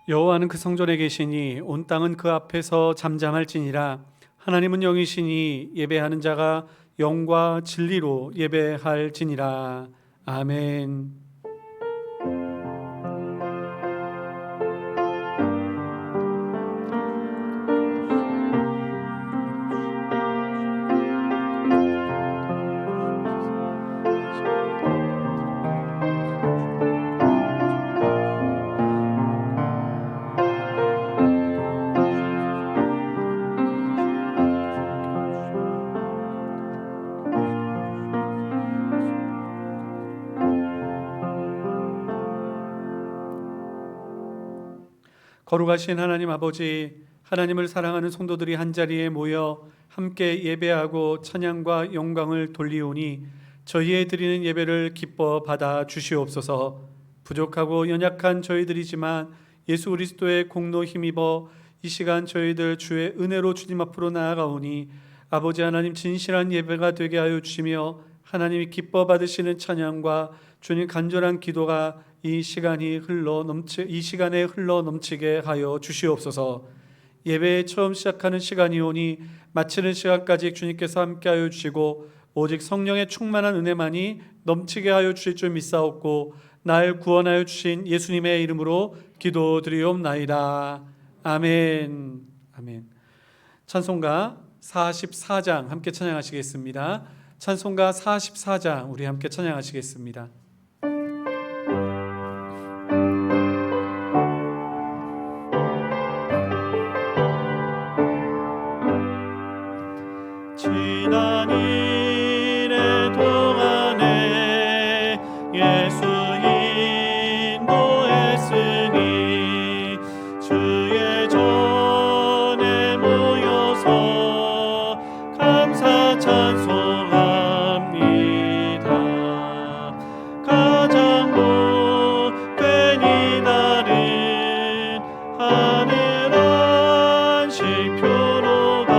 여호와는 그 성전에 계시니 온 땅은 그 앞에서 잠잠할지니라. 하나님은 영이시니 예배하는 자가 영과 진리로 예배할지니라. 아멘. 거룩하신 하나님 아버지, 하나님을 사랑하는 성도들이 한자리에 모여 함께 예배하고 찬양과 영광을 돌리오니 저희의 드리는 예배를 기뻐 받아 주시옵소서. 부족하고 연약한 저희들이지만 예수 그리스도의 공로 힘입어 이 시간 저희들 주의 은혜로 주님 앞으로 나아가오니 아버지 하나님 진실한 예배가 되게 하여 주시며 하나님이 기뻐 받으시는 찬양과 주님 간절한 기도가 이 시간에 흘러 넘치게 하여 주시옵소서. 예배에 처음 시작하는 시간이 오니 마치는 시간까지 주님께서 함께하여 주시고 오직 성령의 충만한 은혜만이 넘치게 하여 주실 줄 믿사옵고 날 구원하여 주신 예수님의 이름으로 기도드리옵나이다. 아멘. 아멘. 찬송가 44장 함께 찬양하시겠습니다. 찬송가 44장 우리 함께 찬양하시겠습니다. 지난 일의 동안에 예수 인도했으니 주의 전에 모여서 감사 찬송합니다. 가장 복된 이날은 하늘 안식표로다.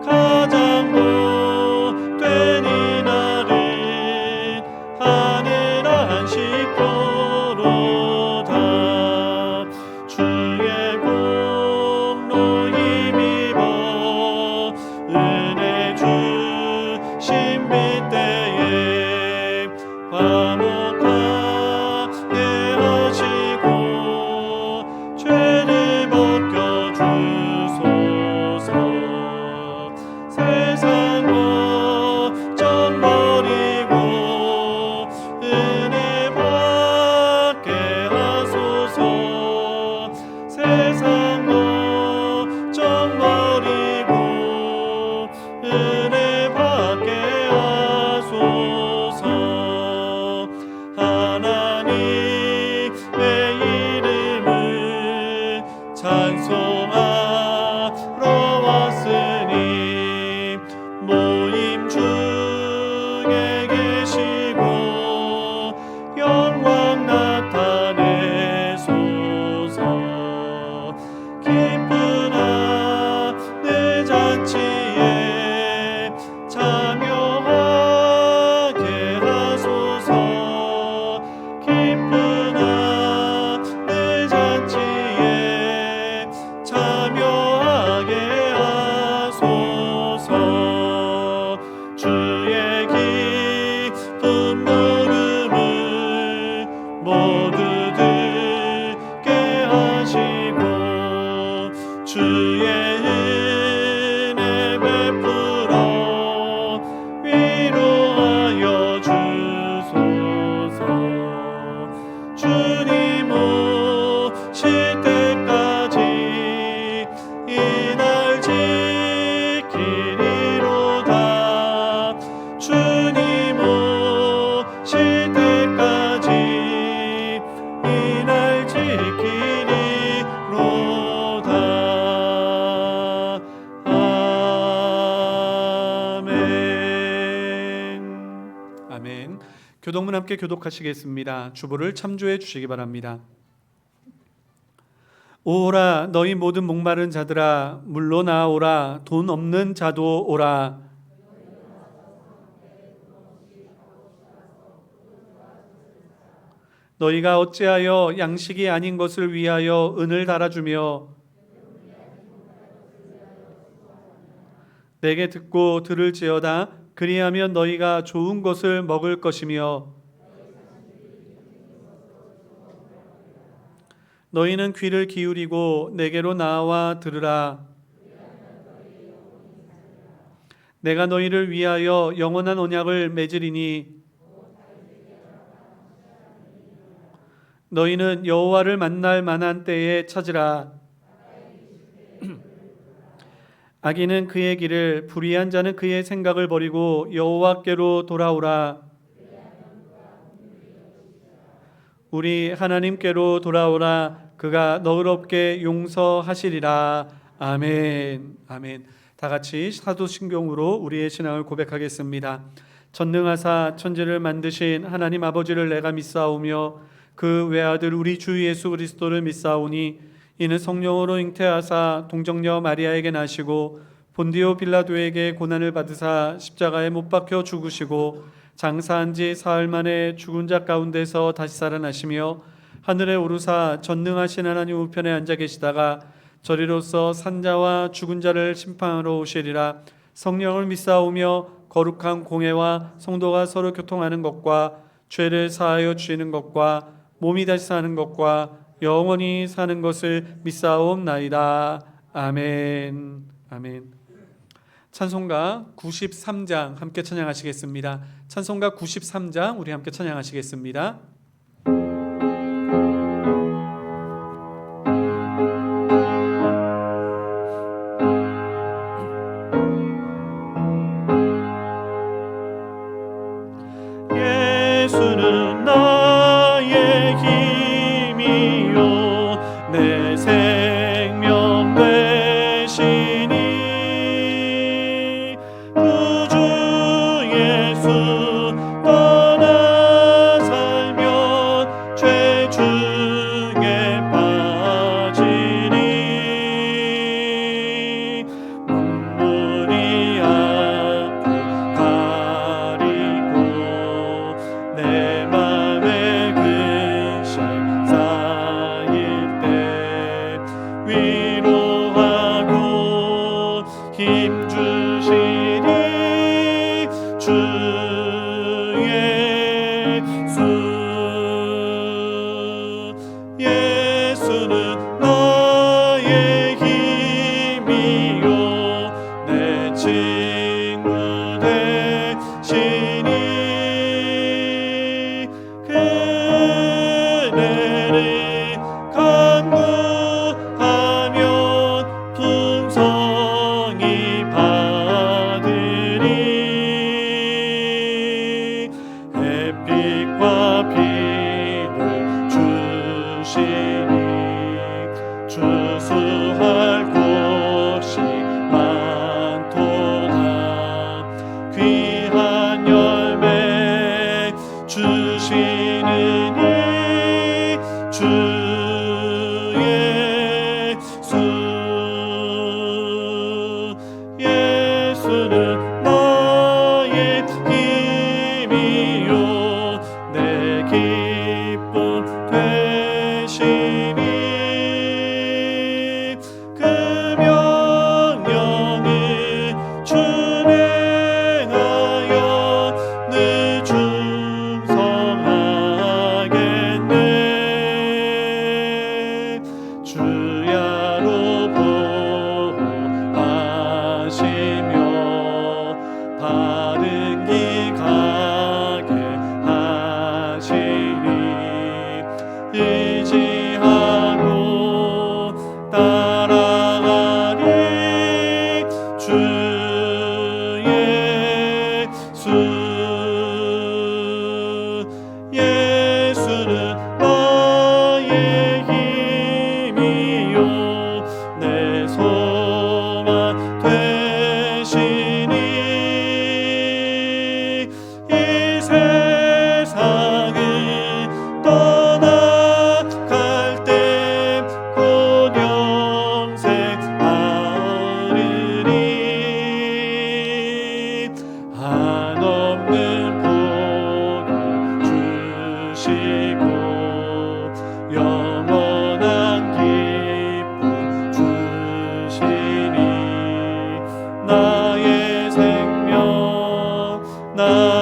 가장 복된 이날은 하늘 안식표로다. 주의 공로 힘입어 은혜 주신 빛때에 화목하게 하시고 죄를 벗겨주소서. 세상 걱정 버리고 은혜 받게 하소서. 세상 걱정 버리고 은혜 받게 하소서. 하나님의 이름을 찬송하러 왔으니 모임 중에 계시고 영광 나타내소서. 기쁜 하늘 잔치에 참여하게 하소서. 기쁜 하늘 잔치에 참여하게 하소서. 주의 기쁜 복음을 모두 듣게 하시고 주의 은혜 베풀어 위로하여 주소서. 주님 오실 때까지 이날 지키리로다. 주님 오실 때까지 이날 지키리로다. 아멘. 아멘. 교독문 함께 교독하시겠습니다. 주보를 참조해 주시기 바랍니다. 오라 너희 모든 목마른 자들아 물로 나오라. 돈 없는 자도 오라. 너희가 어찌하여 양식이 아닌 것을 위하여 은을 달아주며 내게 듣고 들을지어다. 그리하면 너희가 좋은 것을 먹을 것이며 너희는 귀를 기울이고 내게로 나와 들으라. 내가 너희를 위하여 영원한 언약을 맺으리니 너희는 여호와를 만날 만한 때에 찾으라. 악인은 그의 길을, 불의한 자는 그의 생각을 버리고 여호와께로 돌아오라. 우리 하나님께로 돌아오라. 그가 너그럽게 용서하시리라. 아멘. 아멘. 다 같이 사도신경으로 우리의 신앙을 고백하겠습니다. 전능하사 천지를 만드신 하나님 아버지를 내가 믿사오며 그 외아들 우리 주 예수 그리스도를 믿사오니 이는 성령으로 잉태하사 동정녀 마리아에게 나시고 본디오 빌라도에게 고난을 받으사 십자가에 못 박혀 죽으시고 장사한 지 사흘 만에 죽은 자 가운데서 다시 살아나시며 하늘에 오르사 전능하신 하나님 우편에 앉아 계시다가 저리로서 산자와 죽은 자를 심판하러 오시리라. 성령을 믿사오며 거룩한 공회와 성도가 서로 교통하는 것과 죄를 사하여 주시는 것과 몸이 다시 사는 것과 영원히 사는 것을 믿사옵나이다. 아멘. 아멘. 찬송가 93장 함께 찬양하시겠습니다. 찬송가 93장 우리 함께 찬양하시겠습니다. 예수는 나의 힘이요 내 생명 되시니 구주 예수 떠나 살면 죄 중에 빠지니 눈물이 앞을 가리고 내 맘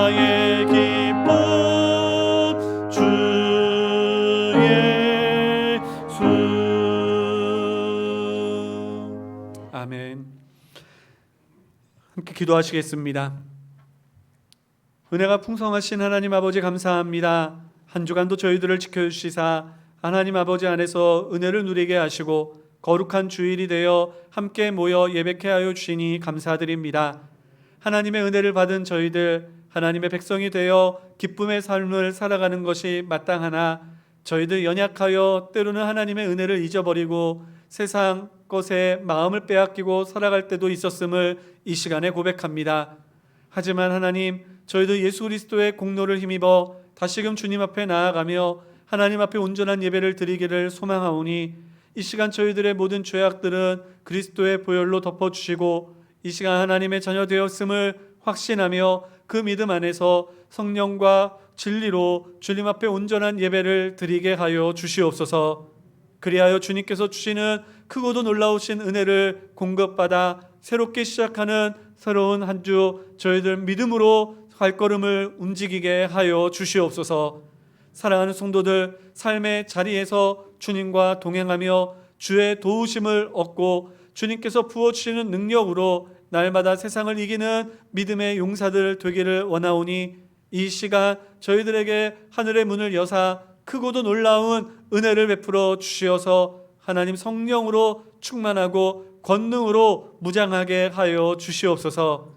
나의 기쁨 주 예수. 아멘. 함께 기도하시겠습니다. 은혜가 풍성하신 하나님 아버지 감사합니다. 한 주간도 저희들을 지켜주시사 하나님 아버지 안에서 은혜를 누리게 하시고 거룩한 주일이 되어 함께 모여 예배케 하여 주시니 감사드립니다. 하나님의 은혜를 받은 저희들, 하나님의 백성이 되어 기쁨의 삶을 살아가는 것이 마땅하나 저희들 연약하여 때로는 하나님의 은혜를 잊어버리고 세상 것에 마음을 빼앗기고 살아갈 때도 있었음을 이 시간에 고백합니다. 하지만 하나님, 저희도 예수 그리스도의 공로를 힘입어 다시금 주님 앞에 나아가며 하나님 앞에 온전한 예배를 드리기를 소망하오니 이 시간 저희들의 모든 죄악들은 그리스도의 보혈로 덮어주시고 이 시간 하나님의 자녀 되었음을 확신하며 그 믿음 안에서 성령과 진리로 주님 앞에 온전한 예배를 드리게 하여 주시옵소서. 그리하여 주님께서 주시는 크고도 놀라우신 은혜를 공급받아 새롭게 시작하는 새로운 한 주 저희들 믿음으로 발걸음을 움직이게 하여 주시옵소서. 사랑하는 성도들, 삶의 자리에서 주님과 동행하며 주의 도우심을 얻고 주님께서 부어주시는 능력으로 날마다 세상을 이기는 믿음의 용사들 되기를 원하오니 이 시간 저희들에게 하늘의 문을 여사 크고도 놀라운 은혜를 베풀어 주시어서 하나님 성령으로 충만하고 권능으로 무장하게 하여 주시옵소서.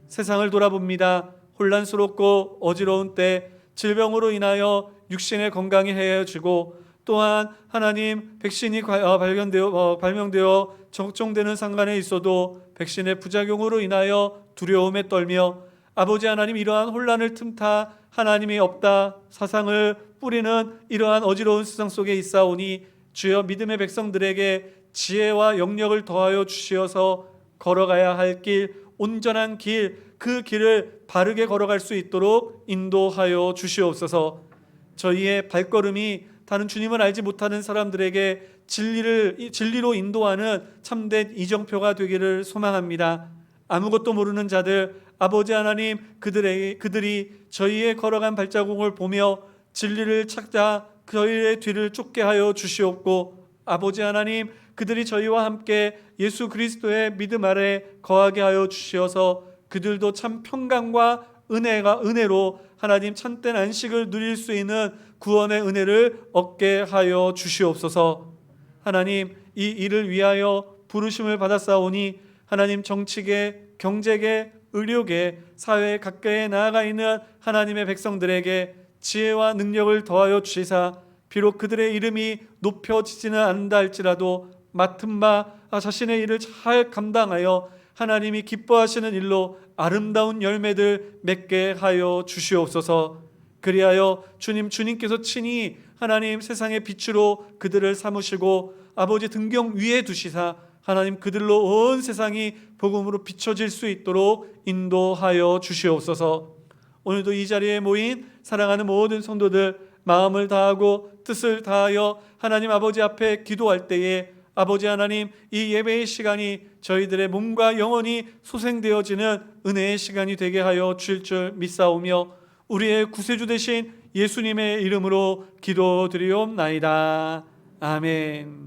세상을 돌아봅니다. 혼란스럽고 어지러운 때 질병으로 인하여 육신의 건강이 해해지고 또한 하나님 백신이 발명되어 적종되는 상관에 있어도 백신의 부작용으로 인하여 두려움에 떨며 아버지 하나님 이러한 혼란을 틈타 하나님이 없다 사상을 뿌리는 이러한 어지러운 세상 속에 있사오니 주여 믿음의 백성들에게 지혜와 영력을 더하여 주시어서 걸어가야 할 길, 온전한 길, 그 길을 바르게 걸어갈 수 있도록 인도하여 주시옵소서. 저희의 발걸음이 다른 주님을 알지 못하는 사람들에게 진리로 인도하는 참된 이정표가 되기를 소망합니다. 아무것도 모르는 자들, 아버지 하나님 그들이 저희의 걸어간 발자국을 보며 진리를 찾자 저희의 뒤를 쫓게 하여 주시옵고 아버지 하나님 그들이 저희와 함께 예수 그리스도의 믿음 아래 거하게 하여 주시어서 그들도 참 평강과 은혜로 하나님 참된 안식을 누릴 수 있는 구원의 은혜를 얻게 하여 주시옵소서. 하나님 이 일을 위하여 부르심을 받았사오니 하나님 정치계, 경제계, 의료계, 사회 각계에 나아가 있는 하나님의 백성들에게 지혜와 능력을 더하여 주시사 비록 그들의 이름이 높여지지는 않는다 할지라도 맡은 바 자신의 일을 잘 감당하여 하나님이 기뻐하시는 일로 아름다운 열매들 맺게 하여 주시옵소서. 그리하여 주님께서 친히 하나님 세상의 빛으로 그들을 삼으시고 아버지 등경 위에 두시사 하나님 그들로 온 세상이 복음으로 비춰질 수 있도록 인도하여 주시옵소서. 오늘도 이 자리에 모인 사랑하는 모든 성도들 마음을 다하고 뜻을 다하여 하나님 아버지 앞에 기도할 때에 아버지 하나님 이 예배의 시간이 저희들의 몸과 영혼이 소생되어지는 은혜의 시간이 되게 하여 주실 줄 믿사오며 우리의 구세주 되신 예수님의 이름으로 기도드리옵나이다. 아멘.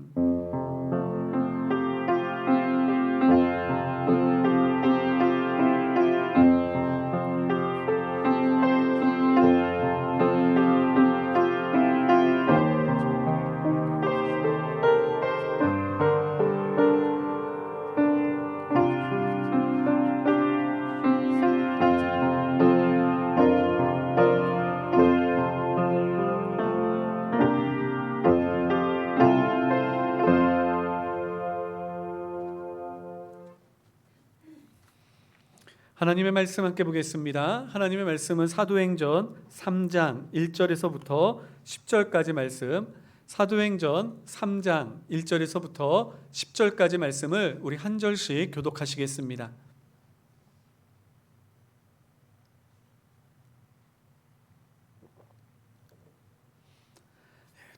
하나님의 말씀 함께 보겠습니다. 하나님의 말씀은 사도행전 3장 1절에서부터 10절까지 말씀, 사도행전 3장 1절에서부터 10절까지 말씀을 우리 한 절씩 교독하시겠습니다.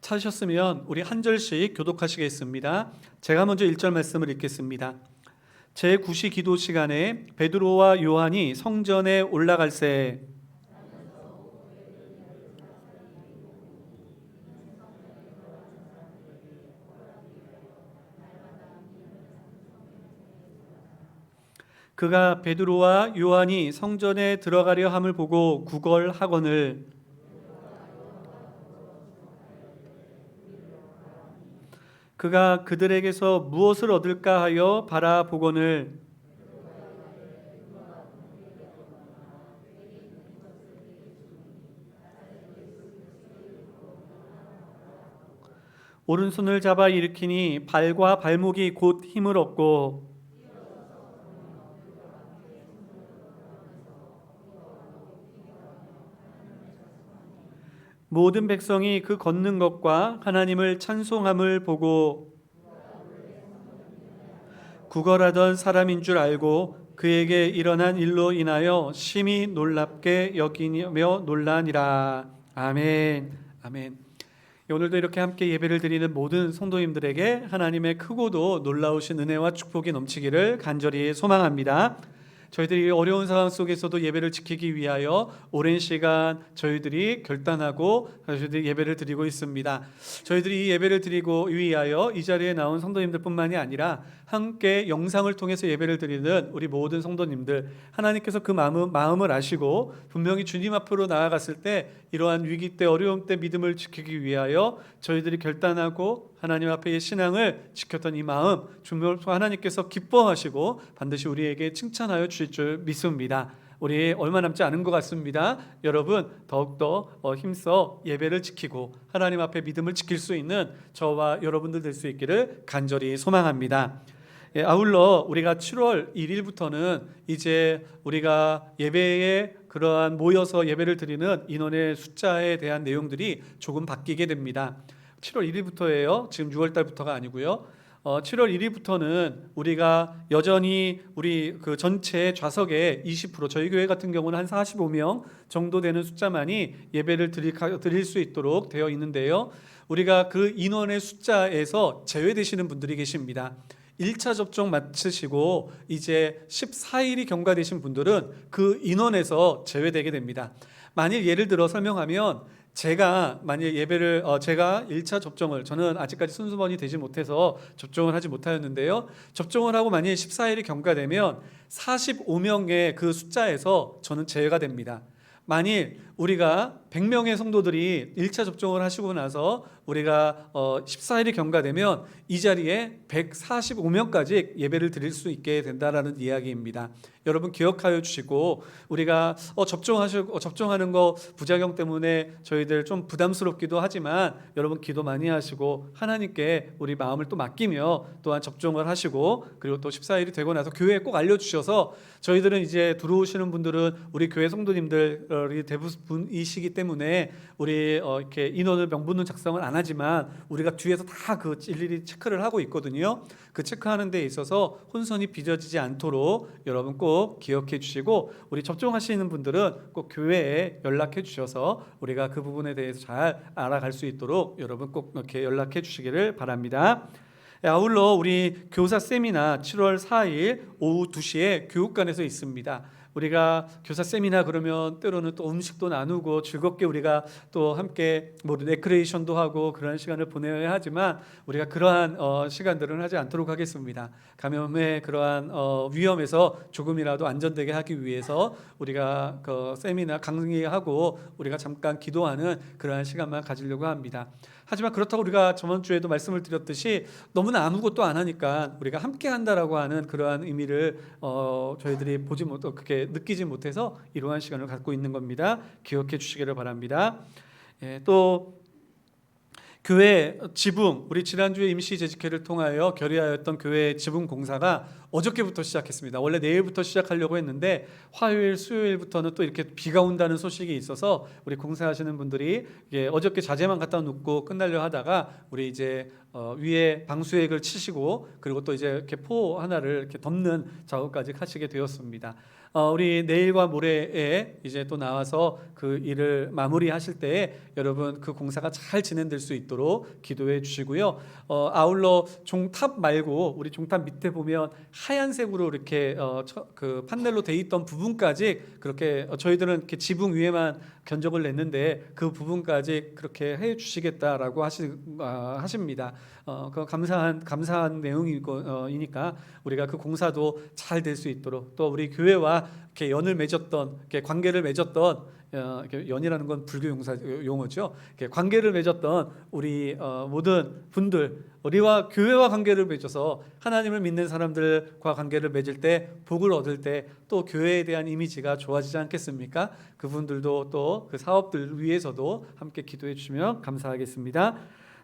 찾으셨으면 우리 한 절씩 교독하시겠습니다. 제가 먼저 1절 말씀을 읽겠습니다. 제9시 기도 시간에 베드로와 요한이 성전에 올라갈새 그가 베드로와 요한이 성전에 들어가려 함을 보고 구걸하거늘 그가 그들에게서 무엇을 얻을까 하여 바라보거늘 오른손을 잡아 일으키니 발과 발목이 곧 힘을 얻고 모든 백성이 그 걷는 것과 하나님을 찬송함을 보고 구걸하던 사람인 줄 알고 그에게 일어난 일로 인하여 심히 놀랍게 여기며 놀라니라. 아멘. 아멘. 오늘도 이렇게 함께 예배를 드리는 모든 성도님들에게 하나님의 크고도 놀라우신 은혜와 축복이 넘치기를 간절히 소망합니다. 저희들이 어려운 상황 속에서도 예배를 지키기 위하여 오랜 시간 저희들이 결단하고 저희들이 예배를 드리고 있습니다. 저희들이 이 예배를 드리고 위하여 이 자리에 나온 성도님들뿐만이 아니라 함께 영상을 통해서 예배를 드리는 우리 모든 성도님들, 하나님께서 그 마음을 아시고 분명히 주님 앞으로 나아갔을 때 이러한 위기 때 어려움 때 믿음을 지키기 위하여 저희들이 결단하고 하나님 앞에 신앙을 지켰던 이 마음 주님 하나님께서 기뻐하시고 반드시 우리에게 칭찬하여 주실 줄 믿습니다. 우리 얼마 남지 않은 것 같습니다. 여러분 더욱더 힘써 예배를 지키고 하나님 앞에 믿음을 지킬 수 있는 저와 여러분들 될 수 있기를 간절히 소망합니다. 아울러 우리가 7월 1일부터는 이제 우리가 예배에 그러한 모여서 예배를 드리는 인원의 숫자에 대한 내용들이 조금 바뀌게 됩니다. 7월 1일부터예요. 지금 6월 달부터가 아니고요. 7월 1일부터는 우리가 여전히 우리 그 전체 좌석의 20%, 저희 교회 같은 경우는 한 45명 정도 되는 숫자만이 예배를 드릴 수 있도록 되어 있는데요. 우리가 그 인원의 숫자에서 제외되시는 분들이 계십니다. 1차 접종 마치시고 이제 14일이 경과되신 분들은 그 인원에서 제외되게 됩니다. 만일 예를 들어 설명하면 제가 만약 예배를 제가 1차 접종을 저는 아직까지 순수번이 되지 못해서 접종을 하지 못하였는데요. 접종을 하고 만약 14일이 경과되면 45명의 그 숫자에서 저는 제외가 됩니다. 만일 우리가 100명의 성도들이 1차 접종을 하시고 나서 우리가 14일이 경과되면 이 자리에 145명까지 예배를 드릴 수 있게 된다라는 이야기입니다. 여러분 기억하여 주시고 우리가 접종하는 거 부작용 때문에 저희들 좀 부담스럽기도 하지만 여러분 기도 많이 하시고 하나님께 우리 마음을 또 맡기며 또한 접종을 하시고 그리고 또 14일이 되고 나서 교회에 꼭 알려주셔서 저희들은 이제 들어오시는 분들은 우리 교회 성도님들이 대부분이시기 때문에 우리 이렇게 인원을 명분은 작성을 안 하지만 우리가 뒤에서 다 그 일일이 체크를 하고 있거든요. 그 체크하는 데 있어서 혼선이 빚어지지 않도록 여러분 꼭 기억해 주시고 우리 접종하시는 분들은 꼭 교회에 연락해 주셔서 우리가 그 부분에 대해서 잘 알아갈 수 있도록 여러분 꼭 이렇게 연락해 주시기를 바랍니다. 아울러 우리 교사 세미나 7월 4일 오후 2시에 교육관에서 있습니다. 우리가 교사 세미나 그러면 때로는 또 음식도 나누고 즐겁게 우리가 또 함께 뭐 레크레이션도 하고 그런 시간을 보내야 하지만 우리가 그러한 시간들은 하지 않도록 하겠습니다. 감염의 그러한 위험에서 조금이라도 안전되게 하기 위해서 우리가 그 세미나 강의하고 우리가 잠깐 기도하는 그러한 시간만 가지려고 합니다. 하지만 그렇다고 우리가 저번 주에도 말씀을 드렸듯이 너무나 아무것도 안 하니까 우리가 함께 한다라고 하는 그러한 의미를 저희들이 그렇게 느끼지 못해서 이러한 시간을 갖고 있는 겁니다. 기억해 주시기를 바랍니다. 또 교회 지붕, 우리 지난주에 임시 재직회를 통하여 결의하였던 교회 지붕 공사가 어저께부터 시작했습니다. 원래 내일부터 시작하려고 했는데 화요일, 수요일부터는 또 이렇게 비가 온다는 소식이 있어서 우리 공사하시는 분들이 어저께 자재만 갖다 놓고 끝나려 하다가 우리 이제 위에 방수액을 치시고 그리고 또 이제 이렇게 포 하나를 이렇게 덮는 작업까지 하시게 되었습니다. 우리 내일과 모레에 이제 또 나와서 그 일을 마무리하실 때에 여러분 그 공사가 잘 진행될 수 있도록 기도해 주시고요. 아울러 종탑 말고 우리 종탑 밑에 보면 하얀색으로 이렇게 그 판넬로 돼 있던 부분까지 그렇게 저희들은 이렇게 지붕 위에만 견적을 냈는데 그 부분까지 그렇게 해 주시겠다라고 하십니다. 그 감사한 내용이니까 우리가 그 공사도 잘 될 수 있도록, 또 우리 교회와 이렇게 연을 맺었던, 이렇게 관계를 맺었던, 연이라는 건 불교 용어죠. 관계를 맺었던 우리 모든 분들, 우리와 교회와 관계를 맺어서 하나님을 믿는 사람들과 관계를 맺을 때, 복을 얻을 때 또 교회에 대한 이미지가 좋아지지 않겠습니까? 그분들도 또 그 사업들 위해서도 함께 기도해 주시면 감사하겠습니다.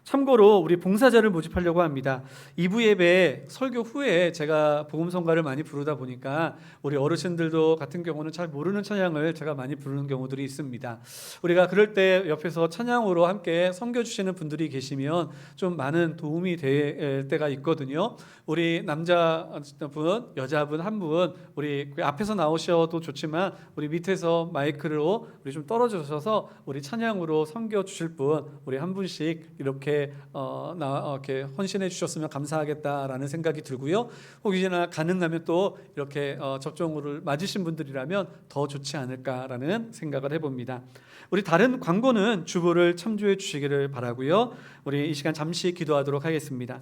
참고로 우리 봉사자를 모집하려고 합니다. 2부 예배 설교 후에 제가 복음성가를 많이 부르다 보니까 우리 어르신들도 같은 경우는 잘 모르는 찬양을 제가 많이 부르는 경우들이 있습니다. 우리가 그럴 때 옆에서 찬양으로 함께 섬겨주시는 분들이 계시면 좀 많은 도움이 될 때가 있거든요. 우리 남자분, 여자분 한 분, 우리 앞에서 나오셔도 좋지만 우리 밑에서 마이크로 우리 좀 떨어져서 우리 찬양으로 섬겨주실 분, 우리 한 분씩 이렇게 이렇게 헌신해 주셨으면 감사하겠다라는 생각이 들고요. 혹시나 가능하면 또 이렇게 접종을 맞으신 분들이라면 더 좋지 않을까라는 생각을 해봅니다. 우리 다른 광고는 주보를 참조해 주시기를 바라고요. 우리 이 시간 잠시 기도하도록 하겠습니다.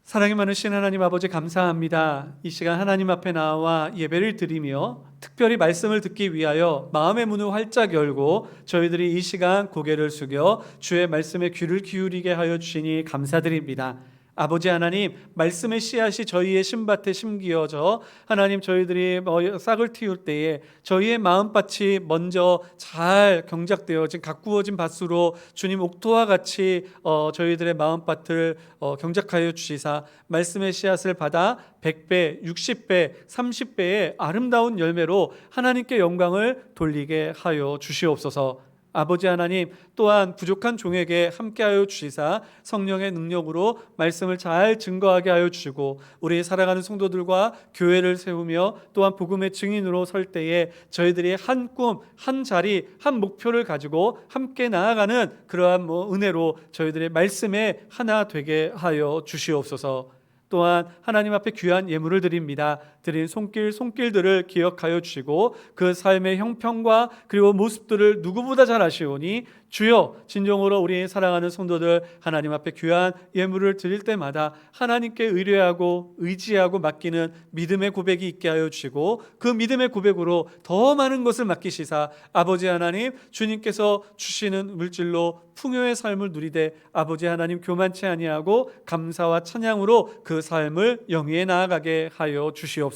사랑이 많으신 하나님 아버지, 감사합니다. 이 시간 하나님 앞에 나와 예배를 드리며 특별히 말씀을 듣기 위하여 마음의 문을 활짝 열고 저희들이 이 시간 고개를 숙여 주의 말씀에 귀를 기울이게 하여 주시니 감사드립니다. 아버지 하나님, 말씀의 씨앗이 저희의 심밭에 심기어져 하나님 저희들이 싹을 틔울 때에 저희의 마음밭이 먼저 잘 경작되어진 가꾸어진 밭으로 주님 옥토와 같이 저희들의 마음밭을 경작하여 주시사 말씀의 씨앗을 받아 100배, 60배, 30배의 아름다운 열매로 하나님께 영광을 돌리게 하여 주시옵소서. 아버지 하나님, 또한 부족한 종에게 함께하여 주시사 성령의 능력으로 말씀을 잘 증거하게 하여 주시고 우리 살아가는 성도들과 교회를 세우며 또한 복음의 증인으로 설 때에 저희들이 한 꿈, 한 자리, 한 목표를 가지고 함께 나아가는 그러한 은혜로 저희들의 말씀에 하나 되게 하여 주시옵소서. 또한 하나님 앞에 귀한 예물을 드립니다. 드린 손길들을 기억하여 주시고 그 삶의 형편과 그리고 모습들을 누구보다 잘 아시오니 주여, 진정으로 우리 사랑하는 성도들 하나님 앞에 귀한 예물을 드릴 때마다 하나님께 의뢰하고 의지하고 맡기는 믿음의 고백이 있게 하여 주시고 그 믿음의 고백으로 더 많은 것을 맡기시사 아버지 하나님, 주님께서 주시는 물질로 풍요의 삶을 누리되 아버지 하나님 교만치 아니하고 감사와 찬양으로 그 삶을 영위에 나아가게 하여 주시옵소서.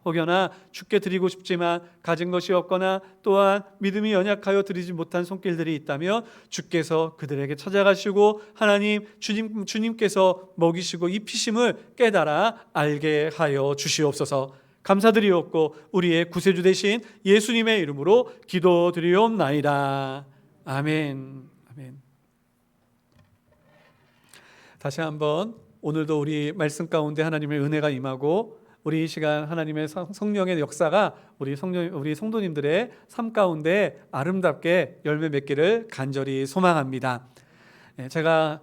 혹여나 주께 드리고 싶지만 가진 것이 없거나 또한 믿음이 연약하여 드리지 못한 손길들이 있다면 주께서 그들에게 찾아가시고 하나님 주님께서 먹이시고 입히심을 깨달아 알게 하여 주시옵소서. 감사드리옵고 우리의 구세주 되신 예수님의 이름으로 기도드리옵나이다. 아멘. 아멘. 다시 한번 오늘도 우리 말씀 가운데 하나님의 은혜가 임하고 우리 이 시간 하나님의 성령의 역사가 우리 성도님들의 삶 가운데 아름답게 열매 맺기를 간절히 소망합니다. 제가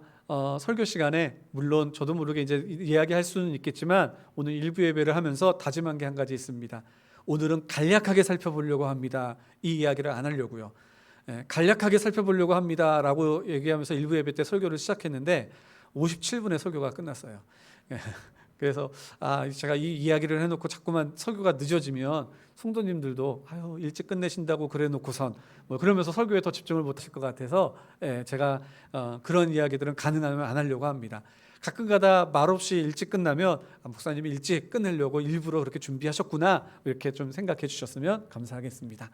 설교 시간에 물론 저도 모르게 이제 이야기할 수는 있겠지만 오늘 일부 예배를 하면서 다짐한 게 한 가지 있습니다. 오늘은 간략하게 살펴보려고 합니다. 이 이야기를 안 하려고요. 간략하게 살펴보려고 합니다라고 얘기하면서 일부 예배 때 설교를 시작했는데 57분에 설교가 끝났어요. 그래서 제가 이 이야기를 해놓고 자꾸만 설교가 늦어지면 성도님들도 일찍 끝내신다고 그래놓고선 그러면서 설교에 더 집중을 못하실 것 같아서 제가 그런 이야기들은 가능하면 안 하려고 합니다. 가끔가다 말없이 일찍 끝나면 목사님이 일찍 끝내려고 일부러 그렇게 준비하셨구나 이렇게 좀 생각해 주셨으면 감사하겠습니다.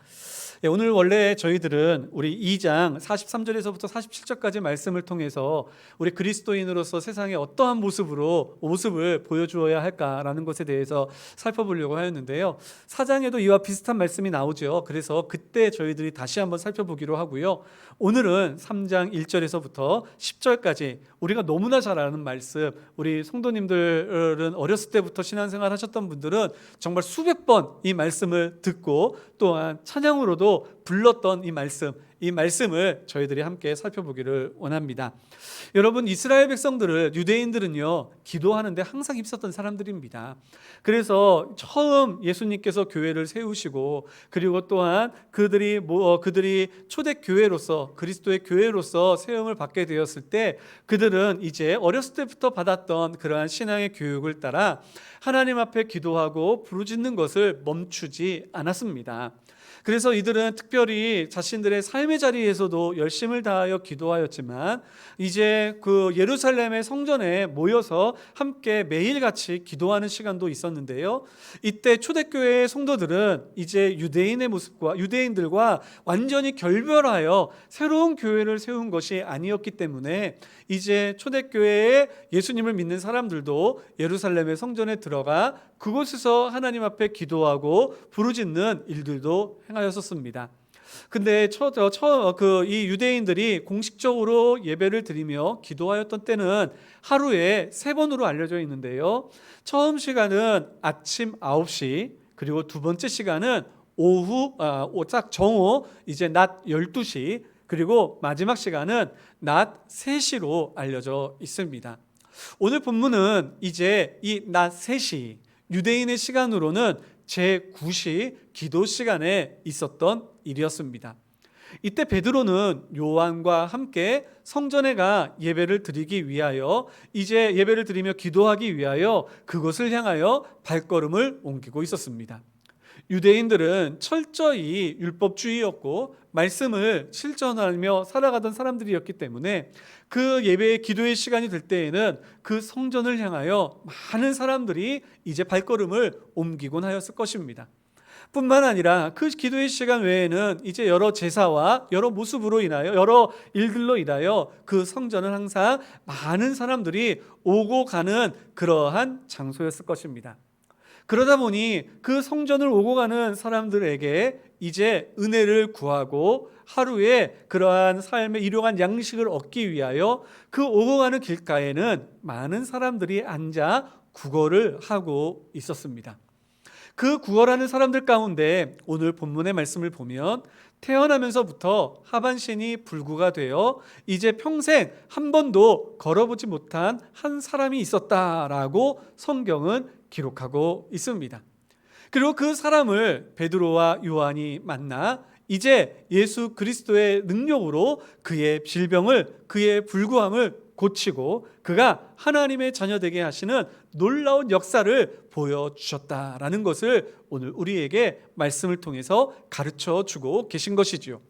오늘 원래 저희들은 우리 2장 43절에서부터 47절까지 말씀을 통해서 우리 그리스도인으로서 세상에 어떠한 모습을 보여주어야 할까라는 것에 대해서 살펴보려고 하였는데요. 4장에도 이와 비슷한 말씀이 나오죠. 그래서 그때 저희들이 다시 한번 살펴보기로 하고요. 오늘은 3장 1절에서부터 10절까지 우리가 너무나 잘 아는 말씀, 우리 성도님들은 어렸을 때부터 신앙생활 하셨던 분들은 정말 수백 번 이 말씀을 듣고 또한 찬양으로도 불렀던 이 말씀을 저희들이 함께 살펴보기를 원합니다. 여러분, 이스라엘 백성들을 유대인들은요 기도하는데 항상 힘썼던 사람들입니다. 그래서 처음 예수님께서 교회를 세우시고 그리고 또한 그들이 초대교회로서 그리스도의 교회로서 세움을 받게 되었을 때 그들은 이제 어렸을 때부터 받았던 그러한 신앙의 교육을 따라 하나님 앞에 기도하고 부르짖는 것을 멈추지 않았습니다. 그래서 이들은 특별히 자신들의 삶의 자리에서도 열심을 다하여 기도하였지만 이제 그 예루살렘의 성전에 모여서 함께 매일같이 기도하는 시간도 있었는데요. 이때 초대교회의 성도들은 이제 유대인들과 완전히 결별하여 새로운 교회를 세운 것이 아니었기 때문에 이제 초대교회에 예수님을 믿는 사람들도 예루살렘의 성전에 들어가 그곳에서 하나님 앞에 기도하고 부르짖는 일들도 행하였었습니다. 근데 이 유대인들이 공식적으로 예배를 드리며 기도하였던 때는 하루에 3번으로 알려져 있는데요. 처음 시간은 아침 9시, 그리고 두 번째 시간은 정오 이제 낮 12시, 그리고 마지막 시간은 낮 3시로 알려져 있습니다. 오늘 본문은 이제 이 낮 3시, 유대인의 시간으로는 제9시 기도 시간에 있었던 일이었습니다. 이때 베드로는 요한과 함께 성전에 가 예배를 드리기 위하여 이제 예배를 드리며 기도하기 위하여 그곳을 향하여 발걸음을 옮기고 있었습니다. 유대인들은 철저히 율법주의였고 말씀을 실천하며 살아가던 사람들이었기 때문에 그 예배의 기도의 시간이 될 때에는 그 성전을 향하여 많은 사람들이 이제 발걸음을 옮기곤 하였을 것입니다. 뿐만 아니라 그 기도의 시간 외에는 이제 여러 제사와 여러 모습으로 인하여 여러 일들로 인하여 그 성전은 항상 많은 사람들이 오고 가는 그러한 장소였을 것입니다. 그러다 보니 그 성전을 오고 가는 사람들에게 이제 은혜를 구하고 하루에 그러한 삶의 일용한 양식을 얻기 위하여 그 오고 가는 길가에는 많은 사람들이 앉아 구걸을 하고 있었습니다. 그 구걸하는 사람들 가운데 오늘 본문의 말씀을 보면 태어나면서부터 하반신이 불구가 되어 이제 평생 한 번도 걸어보지 못한 한 사람이 있었다라고 성경은 기록하고 있습니다. 그리고 그 사람을 베드로와 요한이 만나 이제 예수 그리스도의 능력으로 그의 질병을, 그의 불구함을 고치고 그가 하나님의 자녀 되게 하시는 놀라운 역사를 보여주셨다라는 것을 오늘 우리에게 말씀을 통해서 가르쳐 주고 계신 것이지요.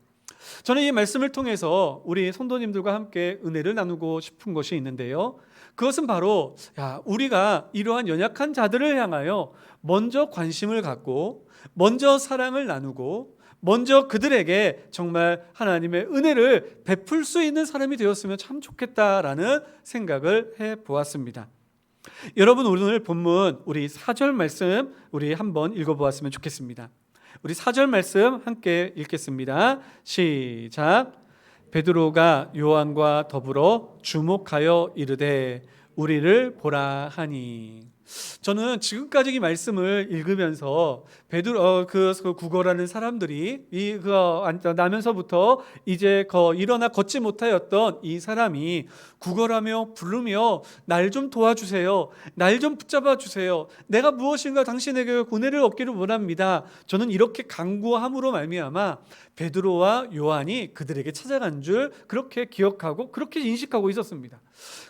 저는 이 말씀을 통해서 우리 성도님들과 함께 은혜를 나누고 싶은 것이 있는데요. 그것은 바로 우리가 이러한 연약한 자들을 향하여 먼저 관심을 갖고 먼저 사랑을 나누고 먼저 그들에게 정말 하나님의 은혜를 베풀 수 있는 사람이 되었으면 참 좋겠다라는 생각을 해보았습니다. 여러분, 오늘 본문 우리 4절 말씀 우리 한번 읽어보았으면 좋겠습니다. 우리 4절 말씀 함께 읽겠습니다. 시작. 베드로가 요한과 더불어 주목하여 이르되 우리를 보라 하니. 저는 지금까지 이 말씀을 읽으면서 베드로 그 구걸하는 사람들이 나면서부터 이제 일어나 걷지 못하였던 이 사람이 구걸하며 부르며 날 좀 도와주세요, 날 좀 붙잡아 주세요, 내가 무엇인가 당신에게 은혜를 얻기를 원합니다. 저는 이렇게 간구함으로 말미암아 베드로와 요한이 그들에게 찾아간 줄 그렇게 기억하고 그렇게 인식하고 있었습니다.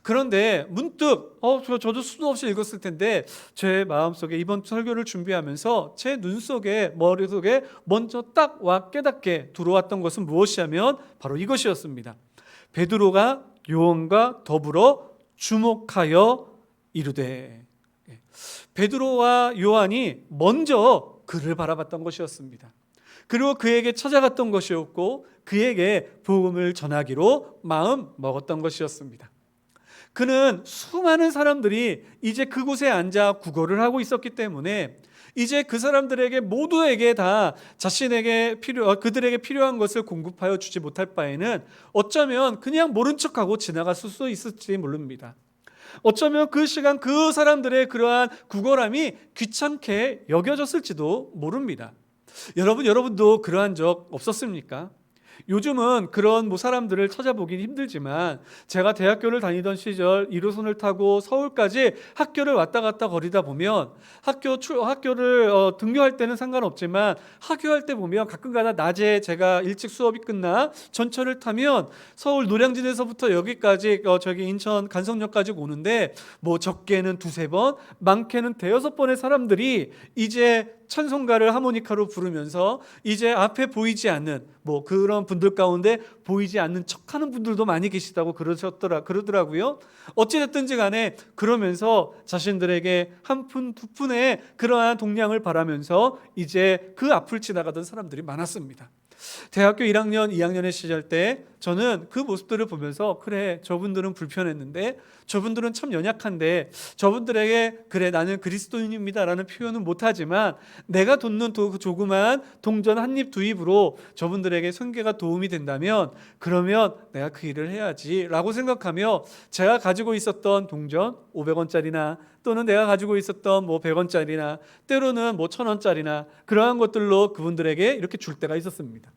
그런데 문득 저도 수도 없이 읽었을 텐데 제 마음속에 이번 설교를 준비하면서 제 눈속에 머릿속에 먼저 딱 와 깨닫게 들어왔던 것은 무엇이냐면 바로 이것이었습니다. 베드로가 요한과 더불어 주목하여 이르되. 베드로와 요한이 먼저 그를 바라봤던 것이었습니다. 그리고 그에게 찾아갔던 것이었고 그에게 복음을 전하기로 마음 먹었던 것이었습니다. 그는 수많은 사람들이 이제 그곳에 앉아 구걸을 하고 있었기 때문에 이제 그 사람들에게 모두에게 다 그들에게 필요한 것을 공급하여 주지 못할 바에는 어쩌면 그냥 모른 척하고 지나갈 수도 있을지 모릅니다. 어쩌면 그 시간 그 사람들의 그러한 구걸함이 귀찮게 여겨졌을지도 모릅니다. 여러분도 그러한 적 없었습니까? 요즘은 그런 사람들을 찾아보긴 힘들지만 제가 대학교를 다니던 시절 1호선을 타고 서울까지 학교를 왔다 갔다 거리다 보면 학교를 등교할 때는 상관없지만 하교할 때 보면 가끔가다 낮에 제가 일찍 수업이 끝나 전철을 타면 서울 노량진에서부터 여기까지 저기 인천 간성역까지 오는데 적게는 두세 번, 많게는 대여섯 번의 사람들이 이제 찬송가를 하모니카로 부르면서 이제 앞에 보이지 않는 그런 분들 가운데 보이지 않는 척하는 분들도 많이 계시다고 그러더라고요. 어찌됐든지 간에 그러면서 자신들에게 한 푼, 두 푼의 그러한 동량을 바라면서 이제 그 앞을 지나가던 사람들이 많았습니다. 대학교 1학년, 2학년의 시절 때 저는 그 모습들을 보면서 그래, 저분들은 불편했는데 저분들은 참 연약한데 저분들에게 그래, 나는 그리스도인입니다라는 표현은 못하지만 내가 돕는 그 조그만 동전 한 입 두 입으로 저분들에게 선교가 도움이 된다면 그러면 내가 그 일을 해야지 라고 생각하며 제가 가지고 있었던 동전 500원짜리나 또는 내가 가지고 있었던 100원짜리나 때로는 1000원짜리나 그러한 것들로 그분들에게 이렇게 줄 때가 있었습니다.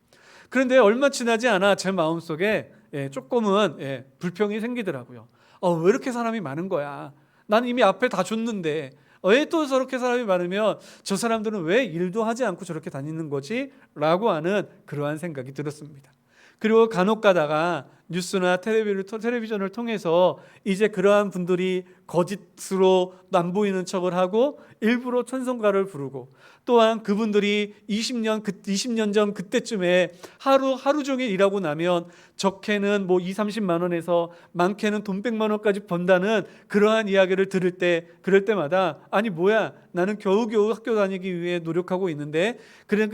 그런데 얼마 지나지 않아 제 마음속에 조금은 불평이 생기더라고요. 왜 이렇게 사람이 많은 거야? 나는 이미 앞에 다 줬는데 왜 또 저렇게 사람이 많으면 저 사람들은 왜 일도 하지 않고 저렇게 다니는 거지? 라고 하는 그러한 생각이 들었습니다. 그리고 간혹 가다가 뉴스나 텔레비전을 통해서 이제 그러한 분들이 거짓으로 안 보이는 척을 하고 일부러 찬송가를 부르고 또한 그분들이 20년 전 그때쯤에 하루 종일 일하고 나면 적게는 20-30만 원에서 많게는 돈 100만 원까지 번다는 그러한 이야기를 그럴 때마다 아니 뭐야, 나는 겨우겨우 학교 다니기 위해 노력하고 있는데 그래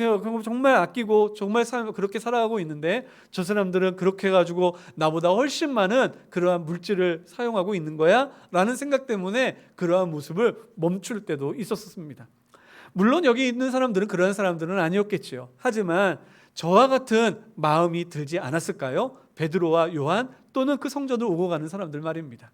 정말 아끼고 정말 그렇게 살아가고 있는데 저 사람들은 그렇게 해가지고 나보다 훨씬 많은 그러한 물질을 사용하고 있는 거야? 라는 생각 때문에 그러한 모습을 멈출 때도 있었습니다. 물론 여기 있는 사람들은 그런 사람들은 아니었겠지요. 하지만 저와 같은 마음이 들지 않았을까요? 베드로와 요한 또는 그 성전을 오고 가는 사람들 말입니다.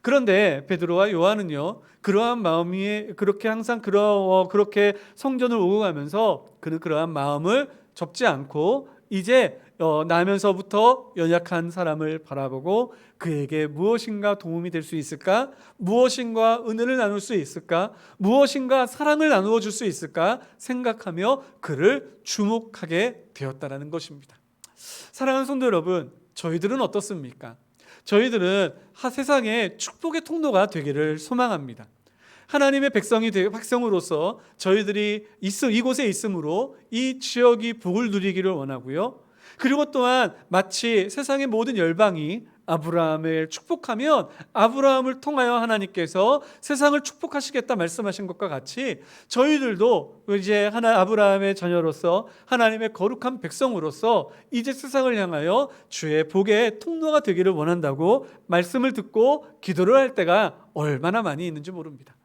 그런데 베드로와 요한은요, 그러한 마음이 그렇게 항상 그렇게 성전을 오고 가면서 그는 그러한 마음을 접지 않고 이제 나면서부터 연약한 사람을 바라보고 그에게 무엇인가 도움이 될 수 있을까? 무엇인가 은혜를 나눌 수 있을까? 무엇인가 사랑을 나누어 줄 수 있을까? 생각하며 그를 주목하게 되었다라는 것입니다. 사랑하는 성도 여러분, 저희들은 어떻습니까? 저희들은 세상의 축복의 통로가 되기를 소망합니다. 하나님의 백성으로서 저희들이 이곳에 있으므로 이 지역이 복을 누리기를 원하고요. 그리고 또한 마치 세상의 모든 열방이 아브라함을 축복하면 아브라함을 통하여 하나님께서 세상을 축복하시겠다 말씀하신 것과 같이 저희들도 이제 아브라함의 자녀로서 하나님의 거룩한 백성으로서 이제 세상을 향하여 주의 복의 통로가 되기를 원한다고 말씀을 듣고 기도를 할 때가 얼마나 많이 있는지 모릅니다.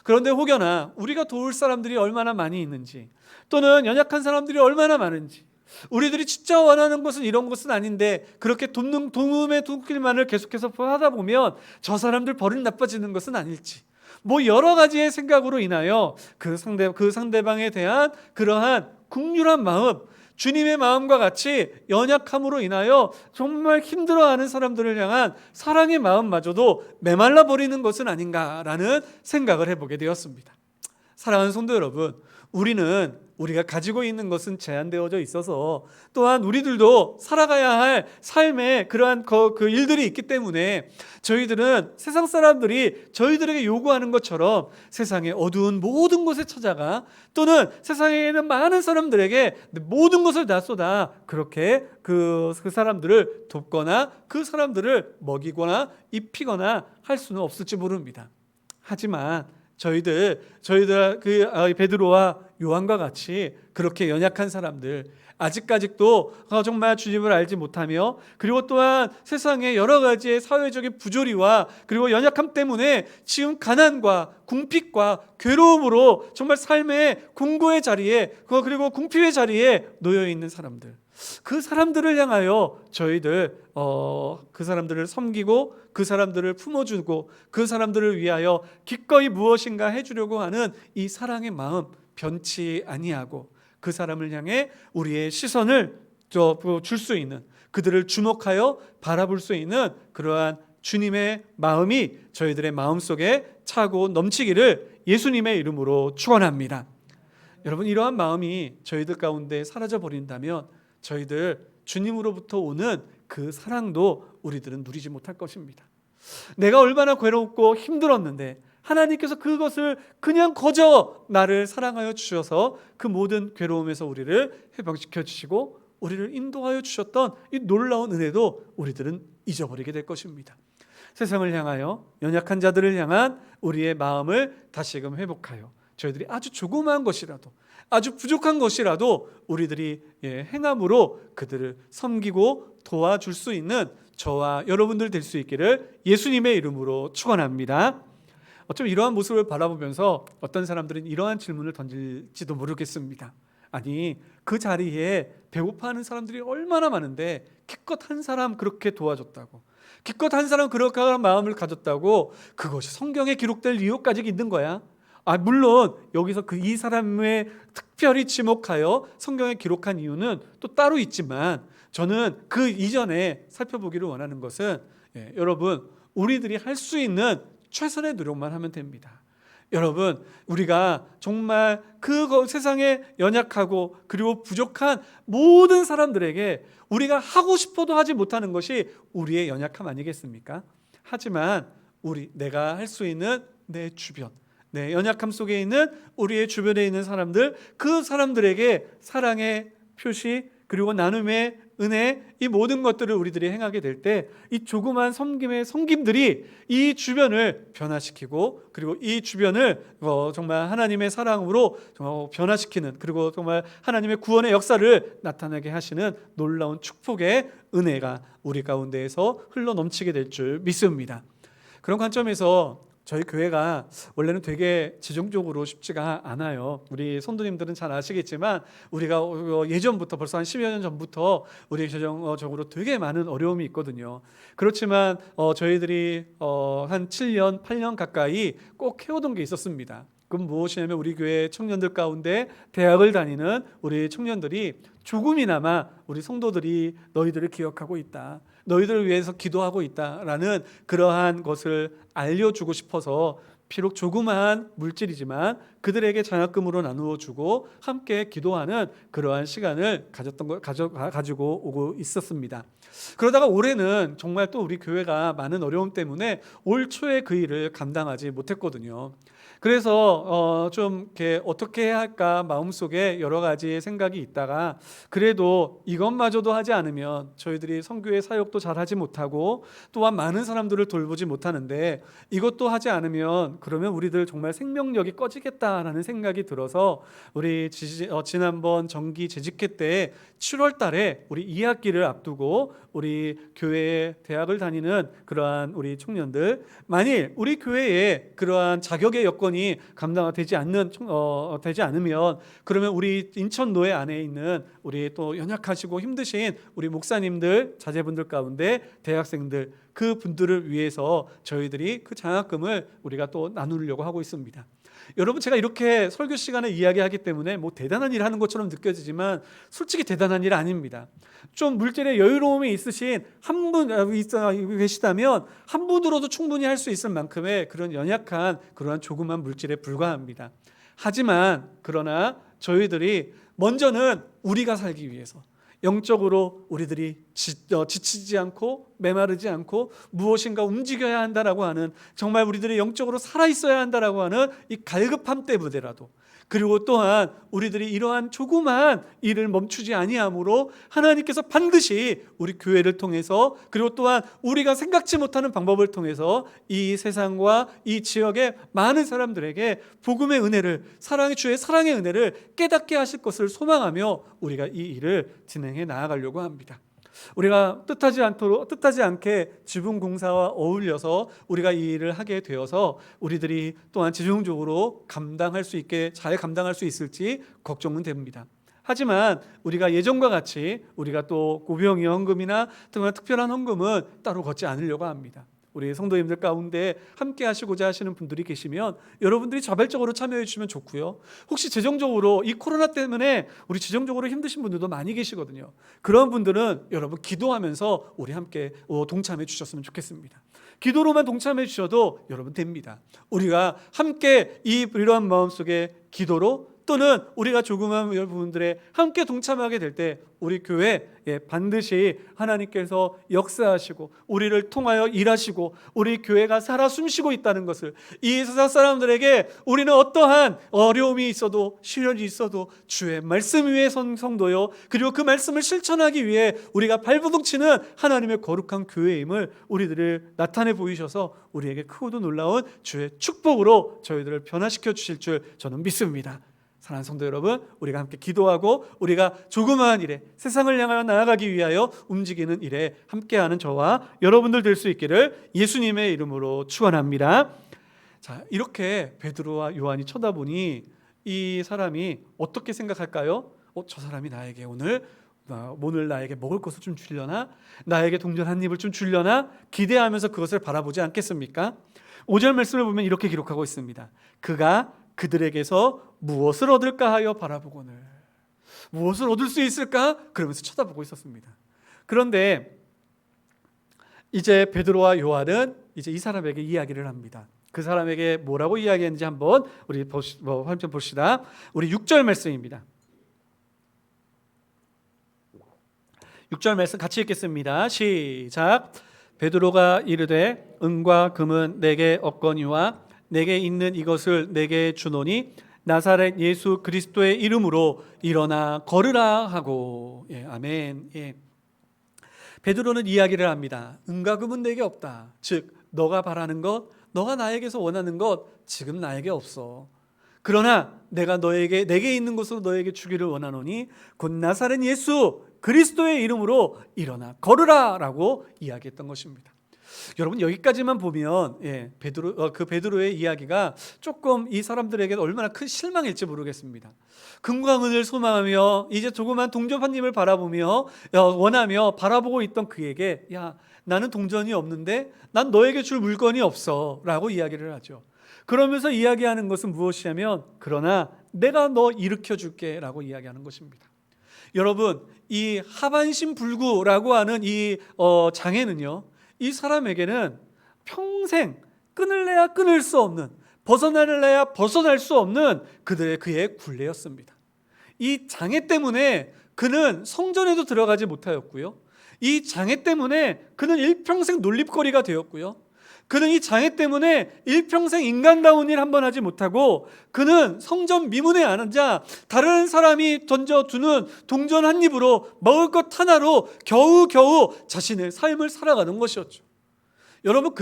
그런데 혹여나 우리가 도울 사람들이 얼마나 많이 있는지 또는 연약한 사람들이 얼마나 많은지 우리들이 진짜 원하는 것은 이런 것은 아닌데 그렇게 도움의 손길만을 계속해서 하다 보면 저 사람들 버릇 나빠지는 것은 아닐지 여러 가지의 생각으로 인하여 그 상대방에 대한 그러한 긍휼한 마음, 주님의 마음과 같이 연약함으로 인하여 정말 힘들어하는 사람들을 향한 사랑의 마음마저도 메말라 버리는 것은 아닌가라는 생각을 해보게 되었습니다. 사랑하는 성도 여러분, 우리가 가지고 있는 것은 제한되어져 있어서 또한 우리들도 살아가야 할 삶의 그러한 그 일들이 있기 때문에 저희들은 세상 사람들이 저희들에게 요구하는 것처럼 세상의 어두운 모든 곳에 찾아가 또는 세상에 있는 많은 사람들에게 모든 것을 다 쏟아 그렇게 그 사람들을 돕거나 그 사람들을 먹이거나 입히거나 할 수는 없을지 모릅니다. 하지만 저희들 베드로와 요한과 같이 그렇게 연약한 사람들, 아직까지도 정말 주님을 알지 못하며 그리고 또한 세상의 여러 가지의 사회적인 부조리와 그리고 연약함 때문에 지금 가난과 궁핍과 괴로움으로 정말 삶의 궁고의 자리에 그리고 궁핍의 자리에 놓여 있는 사람들, 그 사람들을 향하여 저희들 그 사람들을 섬기고 그 사람들을 품어주고 그 사람들을 위하여 기꺼이 무엇인가 해주려고 하는 이 사랑의 마음 변치 아니하고 그 사람을 향해 우리의 시선을 줄 수 있는, 그들을 주목하여 바라볼 수 있는 그러한 주님의 마음이 저희들의 마음속에 차고 넘치기를 예수님의 이름으로 축원합니다. 여러분, 이러한 마음이 저희들 가운데 사라져 버린다면 저희들 주님으로부터 오는 그 사랑도 우리들은 누리지 못할 것입니다. 내가 얼마나 괴롭고 힘들었는데 하나님께서 그것을 그냥 거저 나를 사랑하여 주셔서 그 모든 괴로움에서 우리를 해방시켜 주시고 우리를 인도하여 주셨던 이 놀라운 은혜도 우리들은 잊어버리게 될 것입니다. 세상을 향하여, 연약한 자들을 향한 우리의 마음을 다시금 회복하여 저희들이 아주 조그마한 것이라도, 아주 부족한 것이라도 우리들이 행함으로 그들을 섬기고 도와줄 수 있는 저와 여러분들 될 수 있기를 예수님의 이름으로 축원합니다. 어쩜 이러한 모습을 바라보면서 어떤 사람들은 이러한 질문을 던질지도 모르겠습니다. 아니, 그 자리에 배고파하는 사람들이 얼마나 많은데 기껏 한 사람 그렇게 도와줬다고, 기껏 한 사람 그렇게 마음을 가졌다고 그것이 성경에 기록될 이유까지 있는 거야? 물론 여기서 이 사람의 특별히 지목하여 성경에 기록한 이유는 또 따로 있지만 저는 그 이전에 살펴보기를 원하는 것은 여러분, 우리들이 할 수 있는 최선의 노력만 하면 됩니다. 여러분, 우리가 정말 그 세상에 연약하고 그리고 부족한 모든 사람들에게 우리가 하고 싶어도 하지 못하는 것이 우리의 연약함 아니겠습니까? 하지만 내가 할 수 있는 내 주변, 내 연약함 속에 있는 우리의 주변에 있는 사람들, 그 사람들에게 사랑의 표시 그리고 나눔의 은혜, 이 모든 것들을 우리들이 행하게 될 때 이 조그만 섬김들이 이 주변을 변화시키고 그리고 이 주변을 정말 하나님의 사랑으로 변화시키는, 그리고 정말 하나님의 구원의 역사를 나타나게 하시는 놀라운 축복의 은혜가 우리 가운데에서 흘러 넘치게 될 줄 믿습니다. 그런 관점에서 저희 교회가 원래는 되게 재정적으로 쉽지가 않아요. 우리 성도님들은 잘 아시겠지만 우리가 예전부터 벌써 한 10여 년 전부터 우리 재정적으로 되게 많은 어려움이 있거든요. 그렇지만 저희들이 한 7년, 8년 가까이 꼭 해오던 게 있었습니다. 그건 무엇이냐면 우리 교회 청년들 가운데 대학을 다니는 우리 청년들이 조금이나마 우리 성도들이 너희들을 기억하고 있다, 너희들을 위해서 기도하고 있다라는 그러한 것을 알려주고 싶어서 비록 조그마한 물질이지만 그들에게 장학금으로 나누어 주고 함께 기도하는 그러한 시간을 가지고 오고 있었습니다. 그러다가 올해는 정말 또 우리 교회가 많은 어려움 때문에 올 초에 그 일을 감당하지 못했거든요. 그래서 좀 이렇게 어떻게 해야 할까 마음속에 여러 가지 생각이 있다가 그래도 이것마저도 하지 않으면 저희들이 선교의 사역도 잘 하지 못하고 또한 많은 사람들을 돌보지 못하는데 이것도 하지 않으면 그러면 우리들 정말 생명력이 꺼지겠다라는 생각이 들어서 우리 지난번 정기 재직회 때 7월 달에 우리 2학기를 앞두고 우리 교회에 대학을 다니는 그러한 우리 청년들, 만일 우리 교회에 그러한 자격의 여건이 감당되지 않으면 그러면 우리 인천노회 안에 있는 우리 또 연약하시고 힘드신 우리 목사님들, 자제분들 가운데 대학생들, 그 분들을 위해서 저희들이 그 장학금을 우리가 또 나누려고 하고 있습니다. 여러분, 제가 이렇게 설교 시간에 이야기하기 때문에 뭐 대단한 일 하는 것처럼 느껴지지만 솔직히 대단한 일 아닙니다. 좀 물질의 여유로움이 있으신 한 분 계시다면 한 분으로도 충분히 할 수 있을 만큼의 그런 연약한 그러한 조그만 물질에 불과합니다. 하지만 그러나 저희들이 먼저는 우리가 살기 위해서 영적으로 우리들이 지치지 않고 메마르지 않고 무엇인가 움직여야 한다라고 하는, 정말 우리들이 영적으로 살아있어야 한다라고 하는 이 갈급함 때문에라도, 그리고 또한 우리들이 이러한 조그마한 일을 멈추지 아니함으로 하나님께서 반드시 우리 교회를 통해서 그리고 또한 우리가 생각지 못하는 방법을 통해서 이 세상과 이 지역의 많은 사람들에게 복음의 은혜를, 주의 사랑의 은혜를 깨닫게 하실 것을 소망하며 우리가 이 일을 진행해 나아가려고 합니다. 우리가 뜻하지 않게 지붕공사와 어울려서 우리가 이 일을 하게 되어서 우리들이 또한 집중적으로 잘 감당할 수 있을지 걱정은 됩니다. 하지만 우리가 예전과 같이 우리가 또 고병이 헌금이나 특별한 헌금은 따로 걷지 않으려고 합니다. 우리 성도님들 가운데 함께 하시고자 하시는 분들이 계시면 여러분들이 자발적으로 참여해 주시면 좋고요. 혹시 재정적으로 이 코로나 때문에 우리 재정적으로 힘드신 분들도 많이 계시거든요. 그런 분들은 여러분 기도하면서 우리 함께 동참해 주셨으면 좋겠습니다. 기도로만 동참해 주셔도 여러분 됩니다. 우리가 함께 이러한 마음속에 기도로 또는 우리가 조그만 부분들에 함께 동참하게 될 때 우리 교회 반드시 하나님께서 역사하시고 우리를 통하여 일하시고 우리 교회가 살아 숨쉬고 있다는 것을, 이 세상 사람들에게 우리는 어떠한 어려움이 있어도 시련이 있어도 주의 말씀 위에 선 성도요, 그리고 그 말씀을 실천하기 위해 우리가 발버둥치는 하나님의 거룩한 교회임을 우리들을 나타내 보이셔서 우리에게 크고도 놀라운 주의 축복으로 저희들을 변화시켜 주실 줄 저는 믿습니다. 사랑하는 성도 여러분, 우리가 함께 기도하고 우리가 조그마한 일에 세상을 향하여 나아가기 위하여 움직이는 일에 함께하는 저와 여러분들 될 수 있기를 예수님의 이름으로 축원합니다. 자, 이렇게 베드로와 요한이 쳐다보니 이 사람이 어떻게 생각할까요? 저 사람이 나에게 오늘 나에게 먹을 것을 좀 주려나? 나에게 동전 한 입을 좀 주려나? 기대하면서 그것을 바라보지 않겠습니까? 5절 말씀을 보면 이렇게 기록하고 있습니다. 그가 그들에게서 무엇을 얻을까 하여 바라보거늘. 무엇을 얻을 수 있을까? 그러면서 쳐다보고 있었습니다. 그런데 이제 베드로와 요한은 이제 이 사람에게 이야기를 합니다. 그 사람에게 뭐라고 이야기했는지 한번 우리 한번 봅시다. 우리 6절 말씀입니다. 6절 말씀 같이 읽겠습니다. 시작. 베드로가 이르되 은과 금은 내게 없거니와 내게 있는 이것을 내게 주노니 나사렛 예수 그리스도의 이름으로 일어나 걸으라 하고. 아멘. 베드로는 이야기를 합니다. 은과 금은 내게 없다. 즉 너가 바라는 것, 너가 나에게서 원하는 것 지금 나에게 없어. 그러나 내가 내게 있는 것으로 너에게 주기를 원하노니 곧 나사렛 예수 그리스도의 이름으로 일어나 걸으라 라고 이야기했던 것입니다. 여러분 여기까지만 보면 베드로의 이야기가 조금 이 사람들에게 얼마나 큰 실망일지 모르겠습니다. 금과 은을 소망하며 이제 조그만 동전 한 입을 바라보며 원하며 바라보고 있던 그에게 야, 나는 동전이 없는데 난 너에게 줄 물건이 없어 라고 이야기를 하죠. 그러면서 이야기하는 것은 무엇이냐면 그러나 내가 너 일으켜 줄게 라고 이야기하는 것입니다. 여러분 이 하반신 불구라고 하는 이 장애는요, 이 사람에게는 평생 끊을래야 끊을 수 없는, 벗어날래야 벗어날 수 없는 그의 굴레였습니다. 이 장애 때문에 그는 성전에도 들어가지 못하였고요, 이 장애 때문에 그는 일평생 놀림거리가 되었고요, 그는 이 장애 때문에 일평생 인간다운 일 한번 하지 못하고 그는 성전 미문에 앉아 다른 사람이 던져두는 동전 한 입으로 먹을 것 하나로 겨우겨우 자신의 삶을 살아가는 것이었죠. 여러분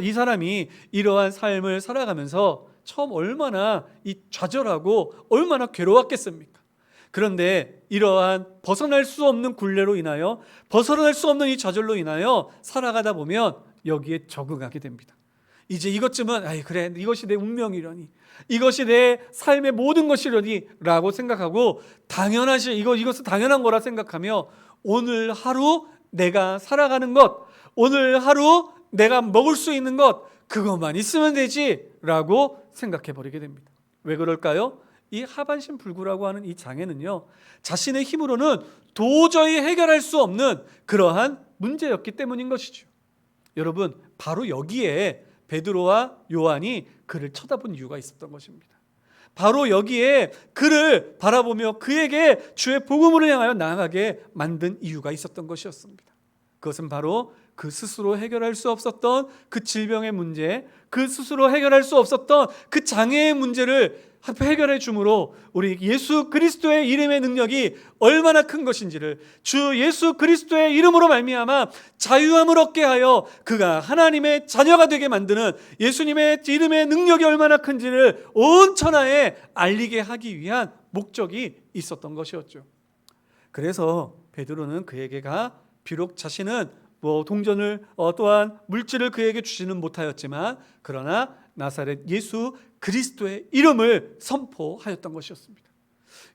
이 사람이 이러한 삶을 살아가면서 처음 얼마나 좌절하고 얼마나 괴로웠겠습니까? 그런데 이러한 벗어날 수 없는 굴레로 인하여, 벗어날 수 없는 이 좌절로 인하여 살아가다 보면 여기에 적응하게 됩니다. 이제 이것쯤은 그래, 이것이 내 운명이려니, 이것이 내 삶의 모든 것이려니 라고 생각하고 이것은 당연한 거라 생각하며 오늘 하루 내가 살아가는 것, 오늘 하루 내가 먹을 수 있는 것, 그것만 있으면 되지 라고 생각해 버리게 됩니다. 왜 그럴까요? 이 하반신 불구라고 하는 이 장애는요, 자신의 힘으로는 도저히 해결할 수 없는 그러한 문제였기 때문인 것이죠. 여러분 바로 여기에 베드로와 요한이 그를 쳐다본 이유가 있었던 것입니다. 바로 여기에 그를 바라보며 그에게 주의 복음을 향하여 나아가게 만든 이유가 있었던 것이었습니다. 그것은 바로 그 스스로 해결할 수 없었던 그 질병의 문제, 그 스스로 해결할 수 없었던 그 장애의 문제를 해결해 주므로 우리 예수 그리스도의 이름의 능력이 얼마나 큰 것인지를, 주 예수 그리스도의 이름으로 말미암아 자유함을 얻게 하여 그가 하나님의 자녀가 되게 만드는 예수님의 이름의 능력이 얼마나 큰지를 온 천하에 알리게 하기 위한 목적이 있었던 것이었죠. 그래서 베드로는 그에게가 비록 자신은 동전을 또한 물질을 그에게 주지는 못하였지만 그러나 나사렛 예수 그리스도의 이름을 선포하였던 것이었습니다.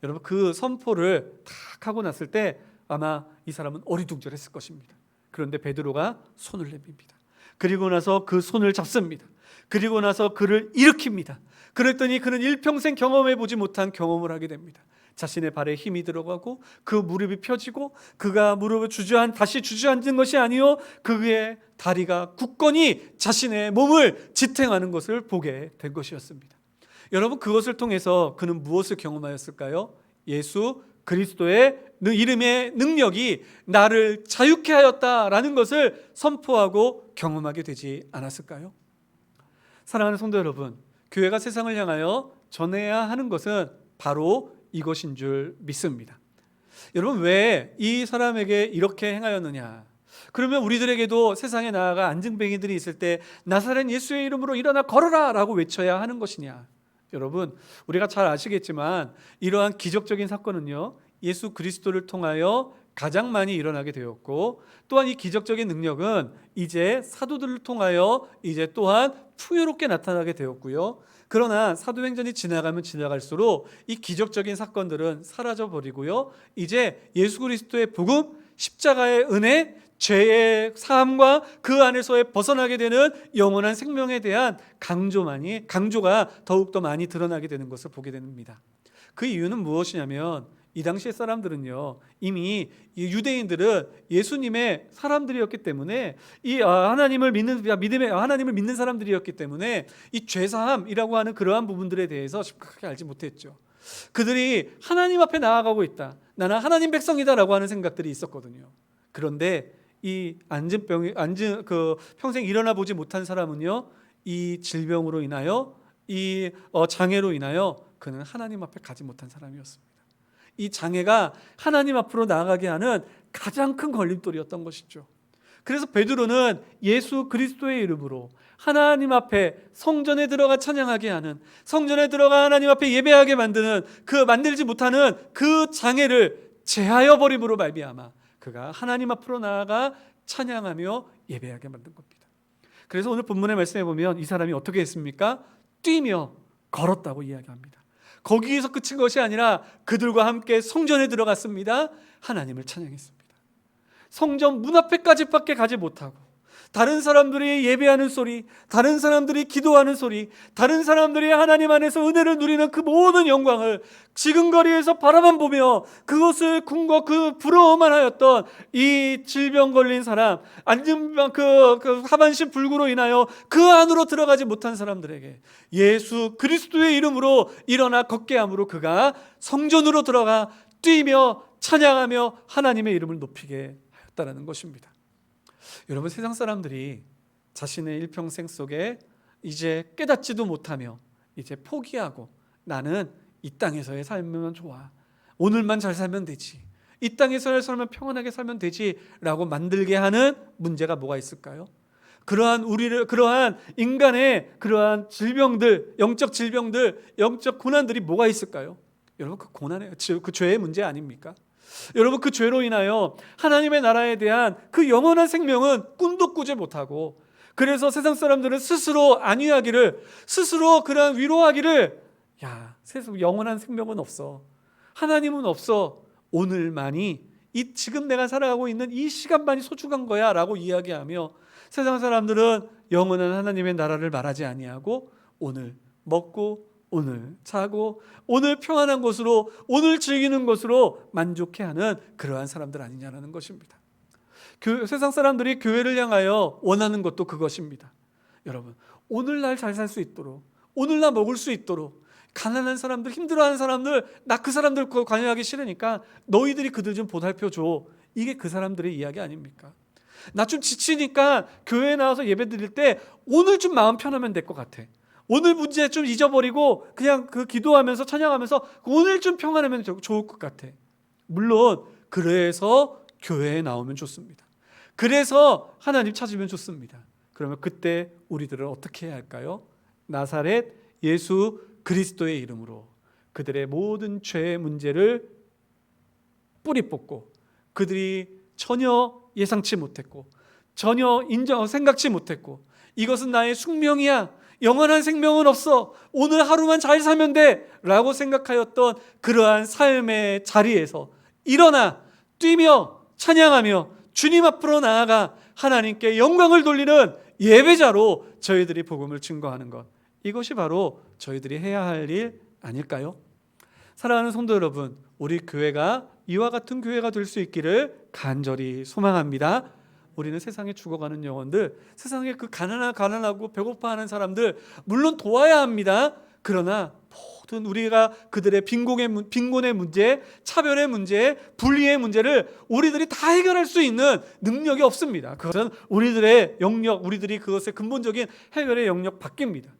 여러분 그 선포를 탁 하고 났을 때 아마 이 사람은 어리둥절했을 것입니다. 그런데 베드로가 손을 내밉니다. 그리고 나서 그 손을 잡습니다. 그리고 나서 그를 일으킵니다. 그랬더니 그는 일평생 경험해보지 못한 경험을 하게 됩니다. 자신의 발에 힘이 들어가고 그 무릎이 펴지고 그가 무릎을 다시 주저앉은 것이 아니요 그의 다리가 굳건히 자신의 몸을 지탱하는 것을 보게 된 것이었습니다. 여러분, 그것을 통해서 그는 무엇을 경험하였을까요? 예수 그리스도의 이름의 능력이 나를 자유케 하였다라는 것을 선포하고 경험하게 되지 않았을까요? 사랑하는 성도 여러분, 교회가 세상을 향하여 전해야 하는 것은 바로 이것인 줄 믿습니다. 여러분, 왜 이 사람에게 이렇게 행하였느냐? 그러면 우리들에게도 세상에 나아가 안증뱅이들이 있을 때 나사렛 예수의 이름으로 일어나 걸어라 라고 외쳐야 하는 것이냐? 여러분, 우리가 잘 아시겠지만 이러한 기적적인 사건은요, 예수 그리스도를 통하여 가장 많이 일어나게 되었고, 또한 이 기적적인 능력은 이제 사도들을 통하여 이제 또한 풍요롭게 나타나게 되었고요. 그러나 사도행전이 지나가면 지나갈수록 이 기적적인 사건들은 사라져 버리고요, 이제 예수 그리스도의 복음, 십자가의 은혜, 죄의 사함과 그 안에서의 벗어나게 되는 영원한 생명에 대한 강조가 더욱더 많이 드러나게 되는 것을 보게 됩니다. 그 이유는 무엇이냐면, 이 당시의 사람들은요, 이미 유대인들은 예수님의 사람들이었기 때문에 하나님을 믿는 사람들이었기 때문에 이 죄사함이라고 하는 그러한 부분들에 대해서 심각하게 알지 못했죠. 그들이 하나님 앞에 나아가고 있다, 나는 하나님 백성이다라고 하는 생각들이 있었거든요. 그런데 이 평생 일어나 보지 못한 사람은요, 이 질병으로 인하여 이 장애로 인하여 그는 하나님 앞에 가지 못한 사람이었습니다. 이 장애가 하나님 앞으로 나아가게 하는 가장 큰 걸림돌이었던 것이죠. 그래서 베드로는 예수 그리스도의 이름으로 하나님 앞에 성전에 들어가 찬양하게 하는, 성전에 들어가 하나님 앞에 예배하게 만드는 만들지 못하는 그 장애를 제하여 버림으로 말미암아 그가 하나님 앞으로 나아가 찬양하며 예배하게 만든 겁니다. 그래서 오늘 본문의 말씀에 보면 이 사람이 어떻게 했습니까? 뛰며 걸었다고 이야기합니다. 거기에서 그친 것이 아니라 그들과 함께 성전에 들어갔습니다. 하나님을 찬양했습니다. 성전 문 앞에까지밖에 가지 못하고 다른 사람들이 예배하는 소리, 다른 사람들이 기도하는 소리, 다른 사람들이 하나님 안에서 은혜를 누리는 그 모든 영광을 지금 거리에서 바라만 보며 그것을 그 부러워만 하였던 이 질병 걸린 사람, 그 하반신 불구로 인하여 그 안으로 들어가지 못한 사람들에게 예수 그리스도의 이름으로 일어나 걷게 함으로 그가 성전으로 들어가 뛰며 찬양하며 하나님의 이름을 높이게 하였다는 것입니다. 여러분, 세상 사람들이 자신의 일평생 속에 이제 깨닫지도 못하며 이제 포기하고 나는 이 땅에서의 삶이면 좋아, 오늘만 잘 살면 되지, 이 땅에서의 삶을 평안하게 살면 되지 라고 만들게 하는 문제가 뭐가 있을까요? 그러한 인간의 그러한 질병들, 영적 질병들, 영적 고난들이 뭐가 있을까요? 여러분, 그 죄의 문제 아닙니까? 여러분, 그 죄로 인하여 하나님의 나라에 대한 그 영원한 생명은 꿈도 꾸지 못하고, 그래서 세상 사람들은 스스로 안위하기를, 스스로 그런 위로하기를, 세상 영원한 생명은 없어, 하나님은 없어, 오늘만이, 지금 내가 살아가고 있는 이 시간만이 소중한 거야 라고 이야기하며 세상 사람들은 영원한 하나님의 나라를 말하지 아니하고 오늘 먹고 오늘 자고 오늘 평안한 것으로, 오늘 즐기는 것으로 만족해하는 그러한 사람들 아니냐라는 것입니다. 세상 사람들이 교회를 향하여 원하는 것도 그것입니다. 여러분, 오늘날 잘 살 수 있도록, 오늘날 먹을 수 있도록, 가난한 사람들, 힘들어하는 사람들, 나 그 사람들 관여하기 싫으니까 너희들이 그들 좀 보살펴 줘, 이게 그 사람들의 이야기 아닙니까? 나 좀 지치니까 교회에 나와서 예배 드릴 때 오늘 좀 마음 편하면 될 것 같아, 오늘 문제 좀 잊어버리고 그냥 기도하면서 찬양하면서 오늘 좀 평안하면 좋을 것 같아. 물론 그래서 교회에 나오면 좋습니다. 그래서 하나님 찾으면 좋습니다. 그러면 그때 우리들은 어떻게 해야 할까요? 나사렛 예수 그리스도의 이름으로 그들의 모든 죄의 문제를 뿌리 뽑고, 그들이 전혀 예상치 못했고 전혀 생각지 못했고 이것은 나의 숙명이야, 영원한 생명은 없어, 오늘 하루만 잘 살면 돼 라고 생각하였던 그러한 삶의 자리에서 일어나 뛰며 찬양하며 주님 앞으로 나아가 하나님께 영광을 돌리는 예배자로 저희들이 복음을 증거하는 것, 이것이 바로 저희들이 해야 할 일 아닐까요? 사랑하는 성도 여러분, 우리 교회가 이와 같은 교회가 될 수 있기를 간절히 소망합니다. 우리는 세상에 죽어가는 영혼들, 세상에 그 가난하고 배고파하는 사람들 물론 도와야 합니다. 그러나 모든 우리가 그들의 빈곤의 문제, 차별의 문제, 분리의 문제를 우리들이 다 해결할 수 있는 능력이 없습니다. 그것은 우리들의 영역, 우리들이 그것의 근본적인 해결의 영역 밖입니다.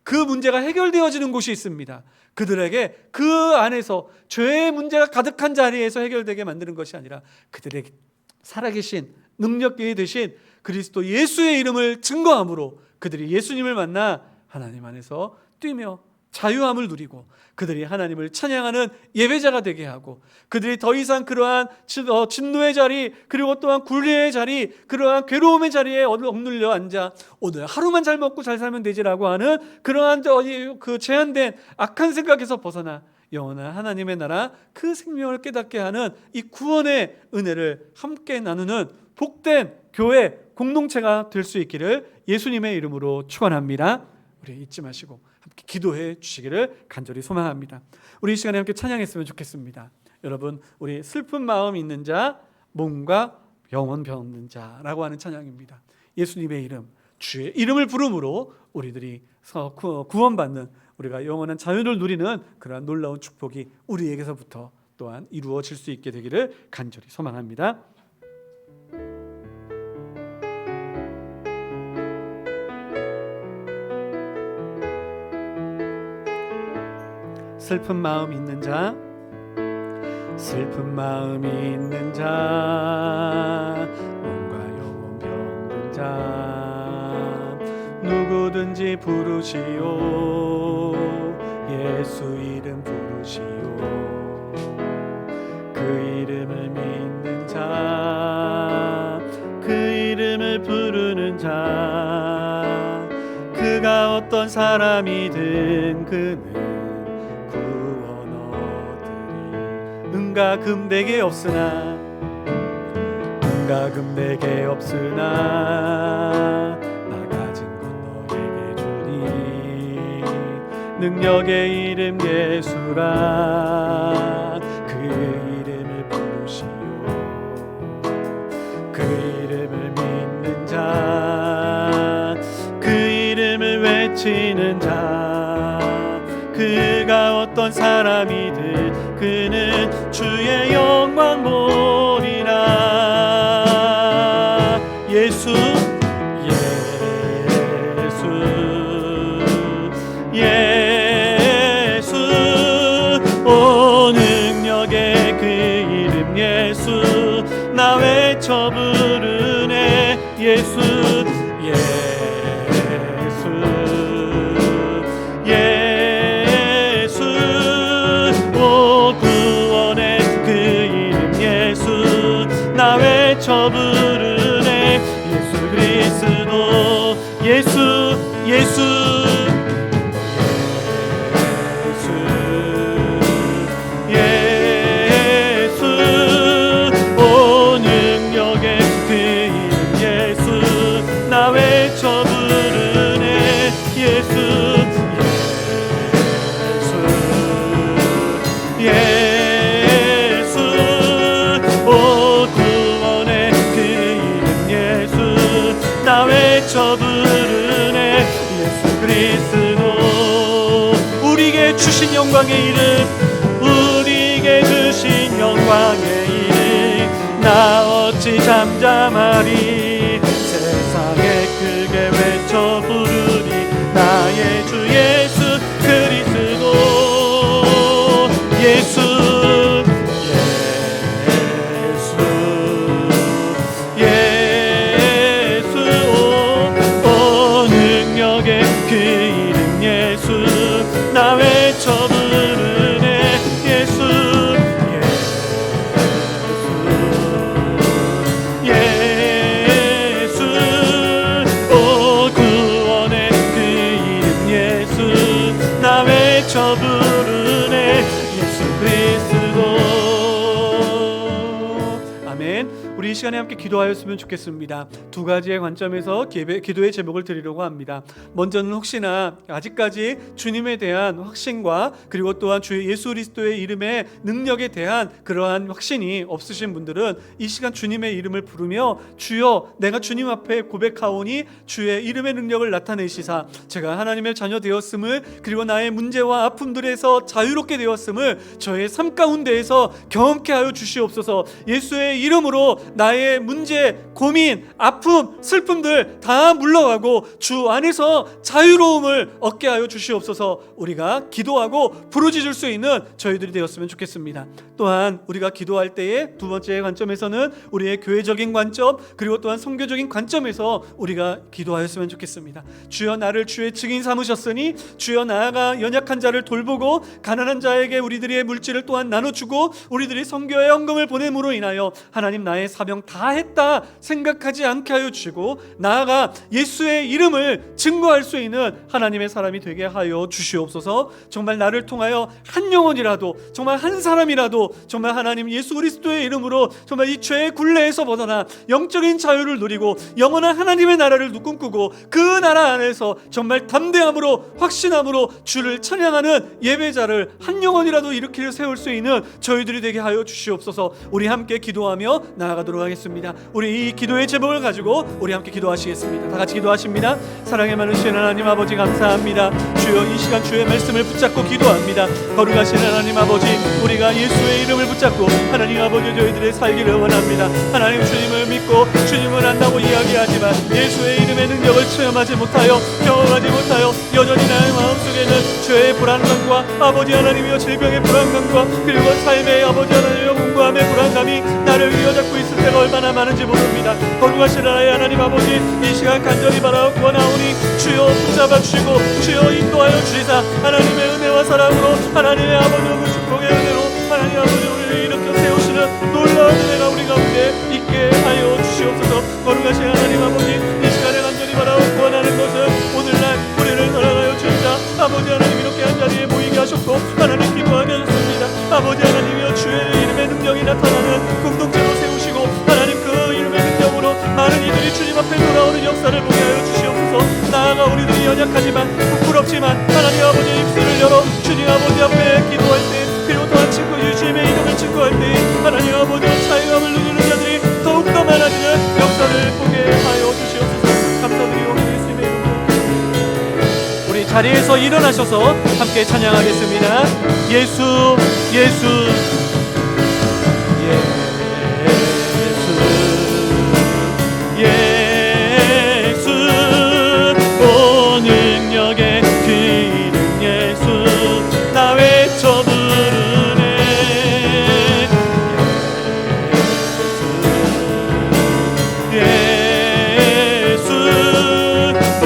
그 문제가 해결되어지는 곳이 있습니다. 그들에게 그 안에서 죄의 문제가 가득한 자리에서 해결되게 만드는 것이 아니라 그들에게 살아계신 능력이 되신 그리스도 예수의 이름을 증거함으로 그들이 예수님을 만나 하나님 안에서 뛰며 자유함을 누리고 그들이 하나님을 찬양하는 예배자가 되게 하고 그들이 더 이상 그러한 진노의 자리, 그리고 또한 굴레의 자리, 그러한 괴로움의 자리에 억눌려 앉아 오늘 하루만 잘 먹고 잘 살면 되지라고 하는 그러한 그 제한된 악한 생각에서 벗어나 영원한 하나님의 나라, 그 생명을 깨닫게 하는 이 구원의 은혜를 함께 나누는 복된 교회 공동체가 될 수 있기를 예수님의 이름으로 축원합니다. 우리 잊지 마시고 함께 기도해 주시기를 간절히 소망합니다. 우리 이 시간에 함께 찬양했으면 좋겠습니다. 여러분, 우리 슬픈 마음 있는 자, 몸과 영혼 병든 자라고 하는 찬양입니다. 예수님의 이름, 주의 이름을 부름으로 우리들이 구원받는, 우리가 영원한 자유를 누리는 그러한 놀라운 축복이 우리에게서부터 또한 이루어질 수 있게 되기를 간절히 소망합니다. 슬픈 마음 있는 자, 슬픈 마음이 있는 자, 몸과 영혼 병든 자, 누구든지 부르시오. 예수 이름 부르시오. 그 이름을 믿는 자, 그 이름을 부르는 자, 그가 어떤 사람이든 그는 은과 금 내게 없으나, 은과 금 내게 없으나 나 가진 것 너에게 주니. 능력의 이름 예수라. 그 이름을 부르시오. 그 이름을 믿는 자, 그 이름을 외치는 자, 그가 어떤 사람이든 그는 주의 영광 보리라. 예수, 예수, 예수, 오 능력의 그 이름 예수, 나 외쳐 부르네. 예수, 나 외쳐 부르네. 예수 그리스도, 예수, 예수, 예수, 예수, 오 능력의 그 이름 예수, 나 외쳐 부르네. 예수, 예수, 예수, 나 외쳐 부르네. 예수 그리스도, 우리에게 주신 영광의 이름, 우리에게 주신 영광의 이름, 나 어찌 잠잠하리. 세상에 크게 외쳐 부르리. 나의 주 예수 그리스도. 예수, 그 이름 예수, 나 외쳐 부르네. 예수, 예수, 예수, 오 구원의 그 이름 예수, 나 외쳐 부르네. 예수 그리스도. 아멘. 우리 시간에 함께 기도하였으면 좋겠습니다. 두 가지의 관점에서 기도의 제목을 드리려고 합니다. 먼저는 혹시나 아직까지 주님에 대한 확신과 그리고 또한 주 예수 그리스도의 이름의 능력에 대한 그러한 확신이 없으신 분들은 이 시간 주님의 이름을 부르며 주여 내가 주님 앞에 고백하오니 주의 이름의 능력을 나타내시사 제가 하나님의 자녀 되었음을 그리고 나의 문제와 아픔들에서 자유롭게 되었음을 저의 삶 가운데에서 경험케 하여 주시옵소서. 예수의 이름으로 나의 문제, 고민, 아픔, 슬픔들 다 물러가고 주 안에서 자유로움을 얻게 하여 주시옵소서. 우리가 기도하고 부르짖을 수 있는 저희들이 되었으면 좋겠습니다. 또한 우리가 기도할 때에 두 번째 관점에서는 우리의 교회적인 관점 그리고 또한 선교적인 관점에서 우리가 기도하였으면 좋겠습니다. 주여 나를 주의 증인 삼으셨으니 주여 나아가 연약한 자를 돌보고 가난한 자에게 우리들의 물질을 또한 나눠주고 우리들이 선교의 헌금을 보냄으로 인하여 하나님 나의 사명 다 했다 생각하지 않게 하여 주시고 나아가 예수의 이름을 증거할 수 있는 하나님의 사람이 되게 하여 주시옵소서. 정말 나를 통하여 한 영혼이라도 정말 한 사람이라도 정말 하나님 예수 그리스도의 이름으로 정말 이 죄의 굴레에서 벗어나 영적인 자유를 누리고 영원한 하나님의 나라를 꿈꾸고 그 나라 안에서 정말 담대함으로 확신함으로 주를 찬양하는 예배자를 한 영혼이라도 일으켜 세울 수 있는 저희들이 되게 하여 주시옵소서. 우리 함께 기도하며 나아가도록 하겠습니다. 우리 이 기도의 제목을 가지고 우리 함께 기도하시겠습니다. 다 같이 기도하십니다. 사랑에 많으신 하나님 아버지 감사합니다. 주여 이 시간 주의 말씀을 붙잡고 기도합니다. 거룩하신 하나님 아버지 우리가 예수의 이름을 붙잡고 하나님 아버지 저희들의 살기를 원합니다. 하나님 주님을 믿고 주님을 안다고 이야기하지만 예수의 이름의 능력을 체험하지 못하여 경험하지 못하여 여전히 나의 마음속에는 죄의 불안감과 아버지 하나님이여 질병의 불안감과 그리고 삶의 아버지 하나님이여 공부함의 불안감이 나를 휘어잡고 있을 때가 얼마나 많은지 모릅니다. 거룩하신 하나님 아버지 이 시간 간절히 바라고 원하오니 주여 붙잡아 주시고 주여 인도하여 주시사 하나님의 은혜와 사랑으로 하나님의 아버지 축복의 은혜로 하나님 아버지 우리를 일으켜 세우시는 놀라운 은혜가 우리 가운데 있게 하여 주시옵소서. 거룩하신 하나님 아버지 이 시간에 간절히 바라고 원하는 것은 오늘날 우리를 사랑하여 주시자 아버지 하나님 이렇게 한자리에 모이게 하셨고 하나님 기도하게 하셨습니다. 아버지 하나님이여 주의 이름의 능력이 나타나는 공동체로 세우시고 하나님 그 이름의 능력으로 많은 이들이 주님 앞에 돌아오는 역사를 보게 하여 주시옵소서. 나아가 우리들이 연약하지만 부끄럽지만 하나님 아버지의 입술을 열어 주님 아버지 앞에 기도할 때 그리고 또한 주님의 이름을 증거할 때 하나님 아버지의 자유함을 누리는 자들이 더욱더 많아지는 역사를 보게 하여 주시옵소서. 감사드리오며 예수님의 이름으로 우리 자리에서 일어나셔서 함께 찬양하겠습니다. 예수 예수 예수 오 능력의 그 이름 예수 나 외쳐 부르네 예수 오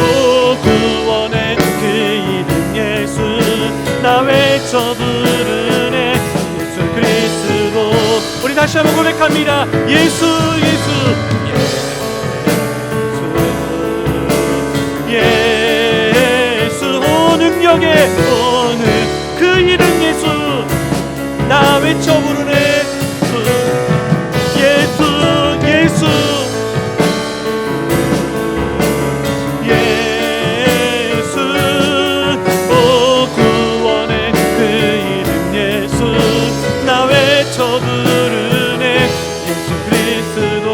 구원의 그 이름 예수 나 외쳐 부르네 예수 그리스도 우리 다시 한번 고백합니다. 예수 예수 예수 오 능력의 오늘 그 이름 예수 나 외쳐 부르네 예수 예수 예수 오 구원의 그 이름 예수 나 외쳐 부르네 예수 그리스도.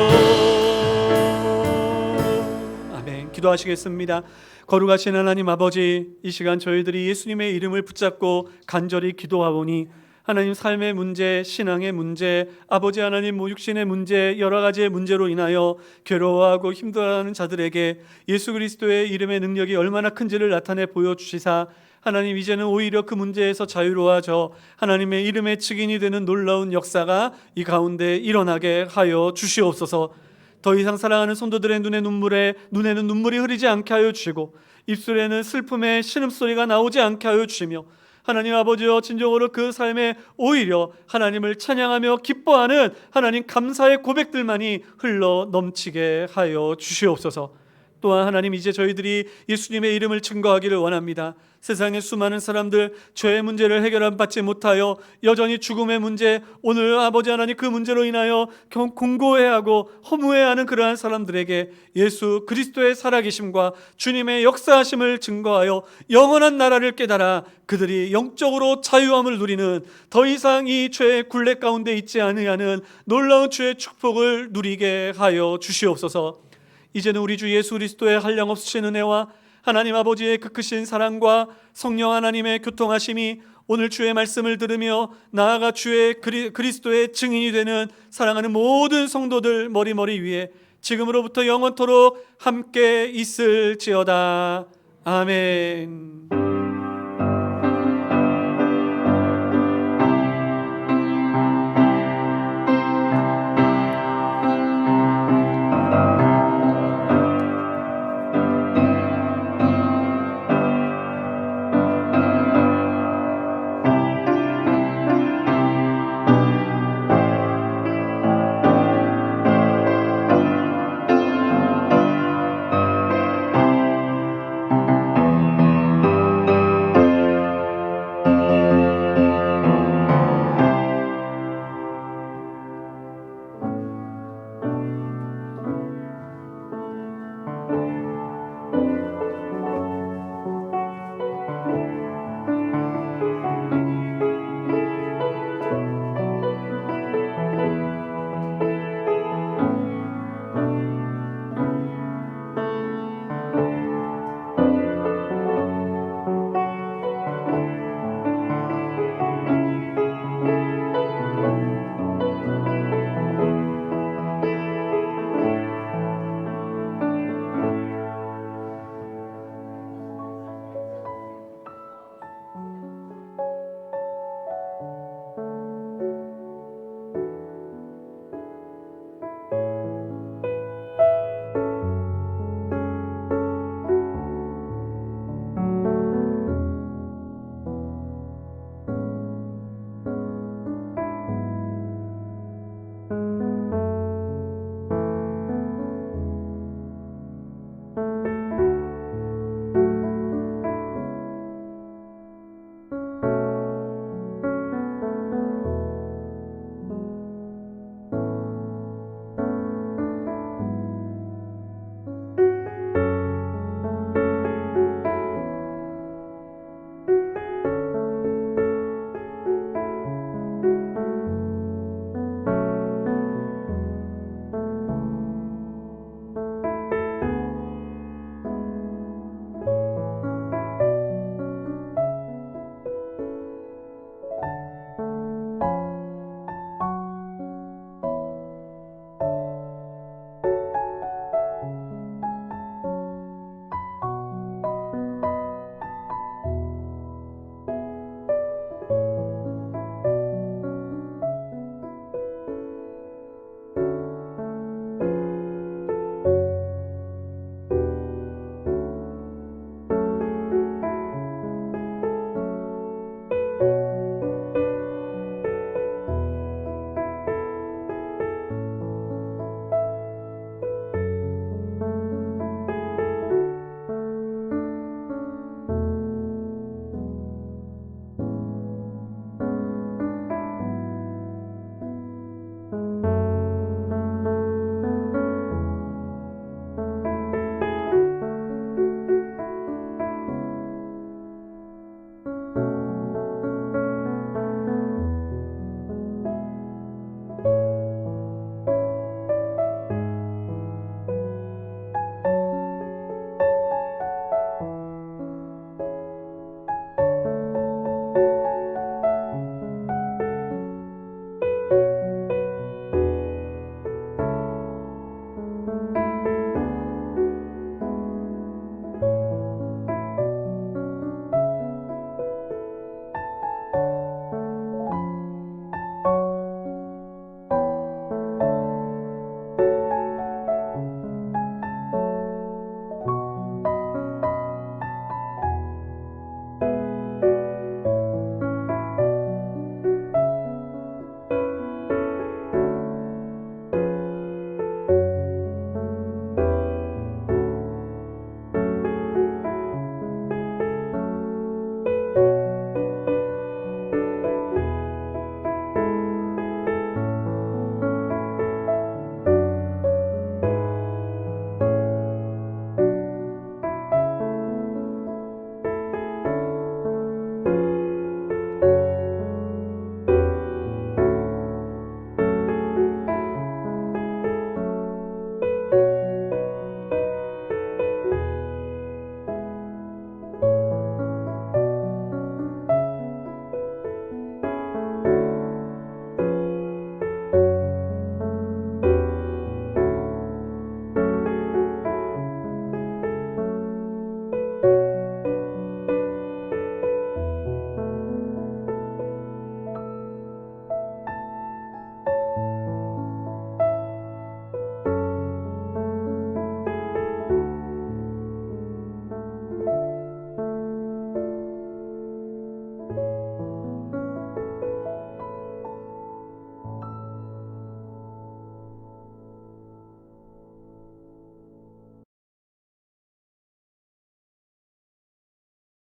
아멘. 기도하시겠습니다. 거룩하신 하나님 아버지 이 시간 저희들이 예수님의 이름을 붙잡고 간절히 기도하오니 하나님 삶의 문제, 신앙의 문제, 아버지 하나님 육신의 문제, 여러 가지의 문제로 인하여 괴로워하고 힘들어하는 자들에게 예수 그리스도의 이름의 능력이 얼마나 큰지를 나타내 보여주시사 하나님 이제는 오히려 그 문제에서 자유로워져 하나님의 이름의 증인이 되는 놀라운 역사가 이 가운데 일어나게 하여 주시옵소서. 더 이상 사랑하는 성도들의 눈에는 눈물이 흐르지 않게 하여 주시고 입술에는 슬픔의 신음소리가 나오지 않게 하여 주시며 하나님 아버지여 진정으로 그 삶에 오히려 하나님을 찬양하며 기뻐하는 하나님 감사의 고백들만이 흘러 넘치게 하여 주시옵소서. 또한 하나님, 이제 저희들이 예수님의 이름을 증거하기를 원합니다. 세상의 수많은 사람들 죄의 문제를 해결받지 못하여 여전히 죽음의 문제, 오늘 아버지 하나님 그 문제로 인하여 공고해하고 허무해하는 그러한 사람들에게 예수 그리스도의 살아계심과 주님의 역사하심을 증거하여 영원한 나라를 깨달아 그들이 영적으로 자유함을 누리는, 더 이상 이 죄의 굴레 가운데 있지 아니하는 놀라운 주의 축복을 누리게 하여 주시옵소서. 이제는 우리 주 예수 그리스도의 한량없으신 은혜와 하나님 아버지의 그 크신 사랑과 성령 하나님의 교통하심이 오늘 주의 말씀을 들으며 나아가 주의 그리스도의 증인이 되는 사랑하는 모든 성도들 머리머리 위에 지금으로부터 영원토록 함께 있을지어다. 아멘.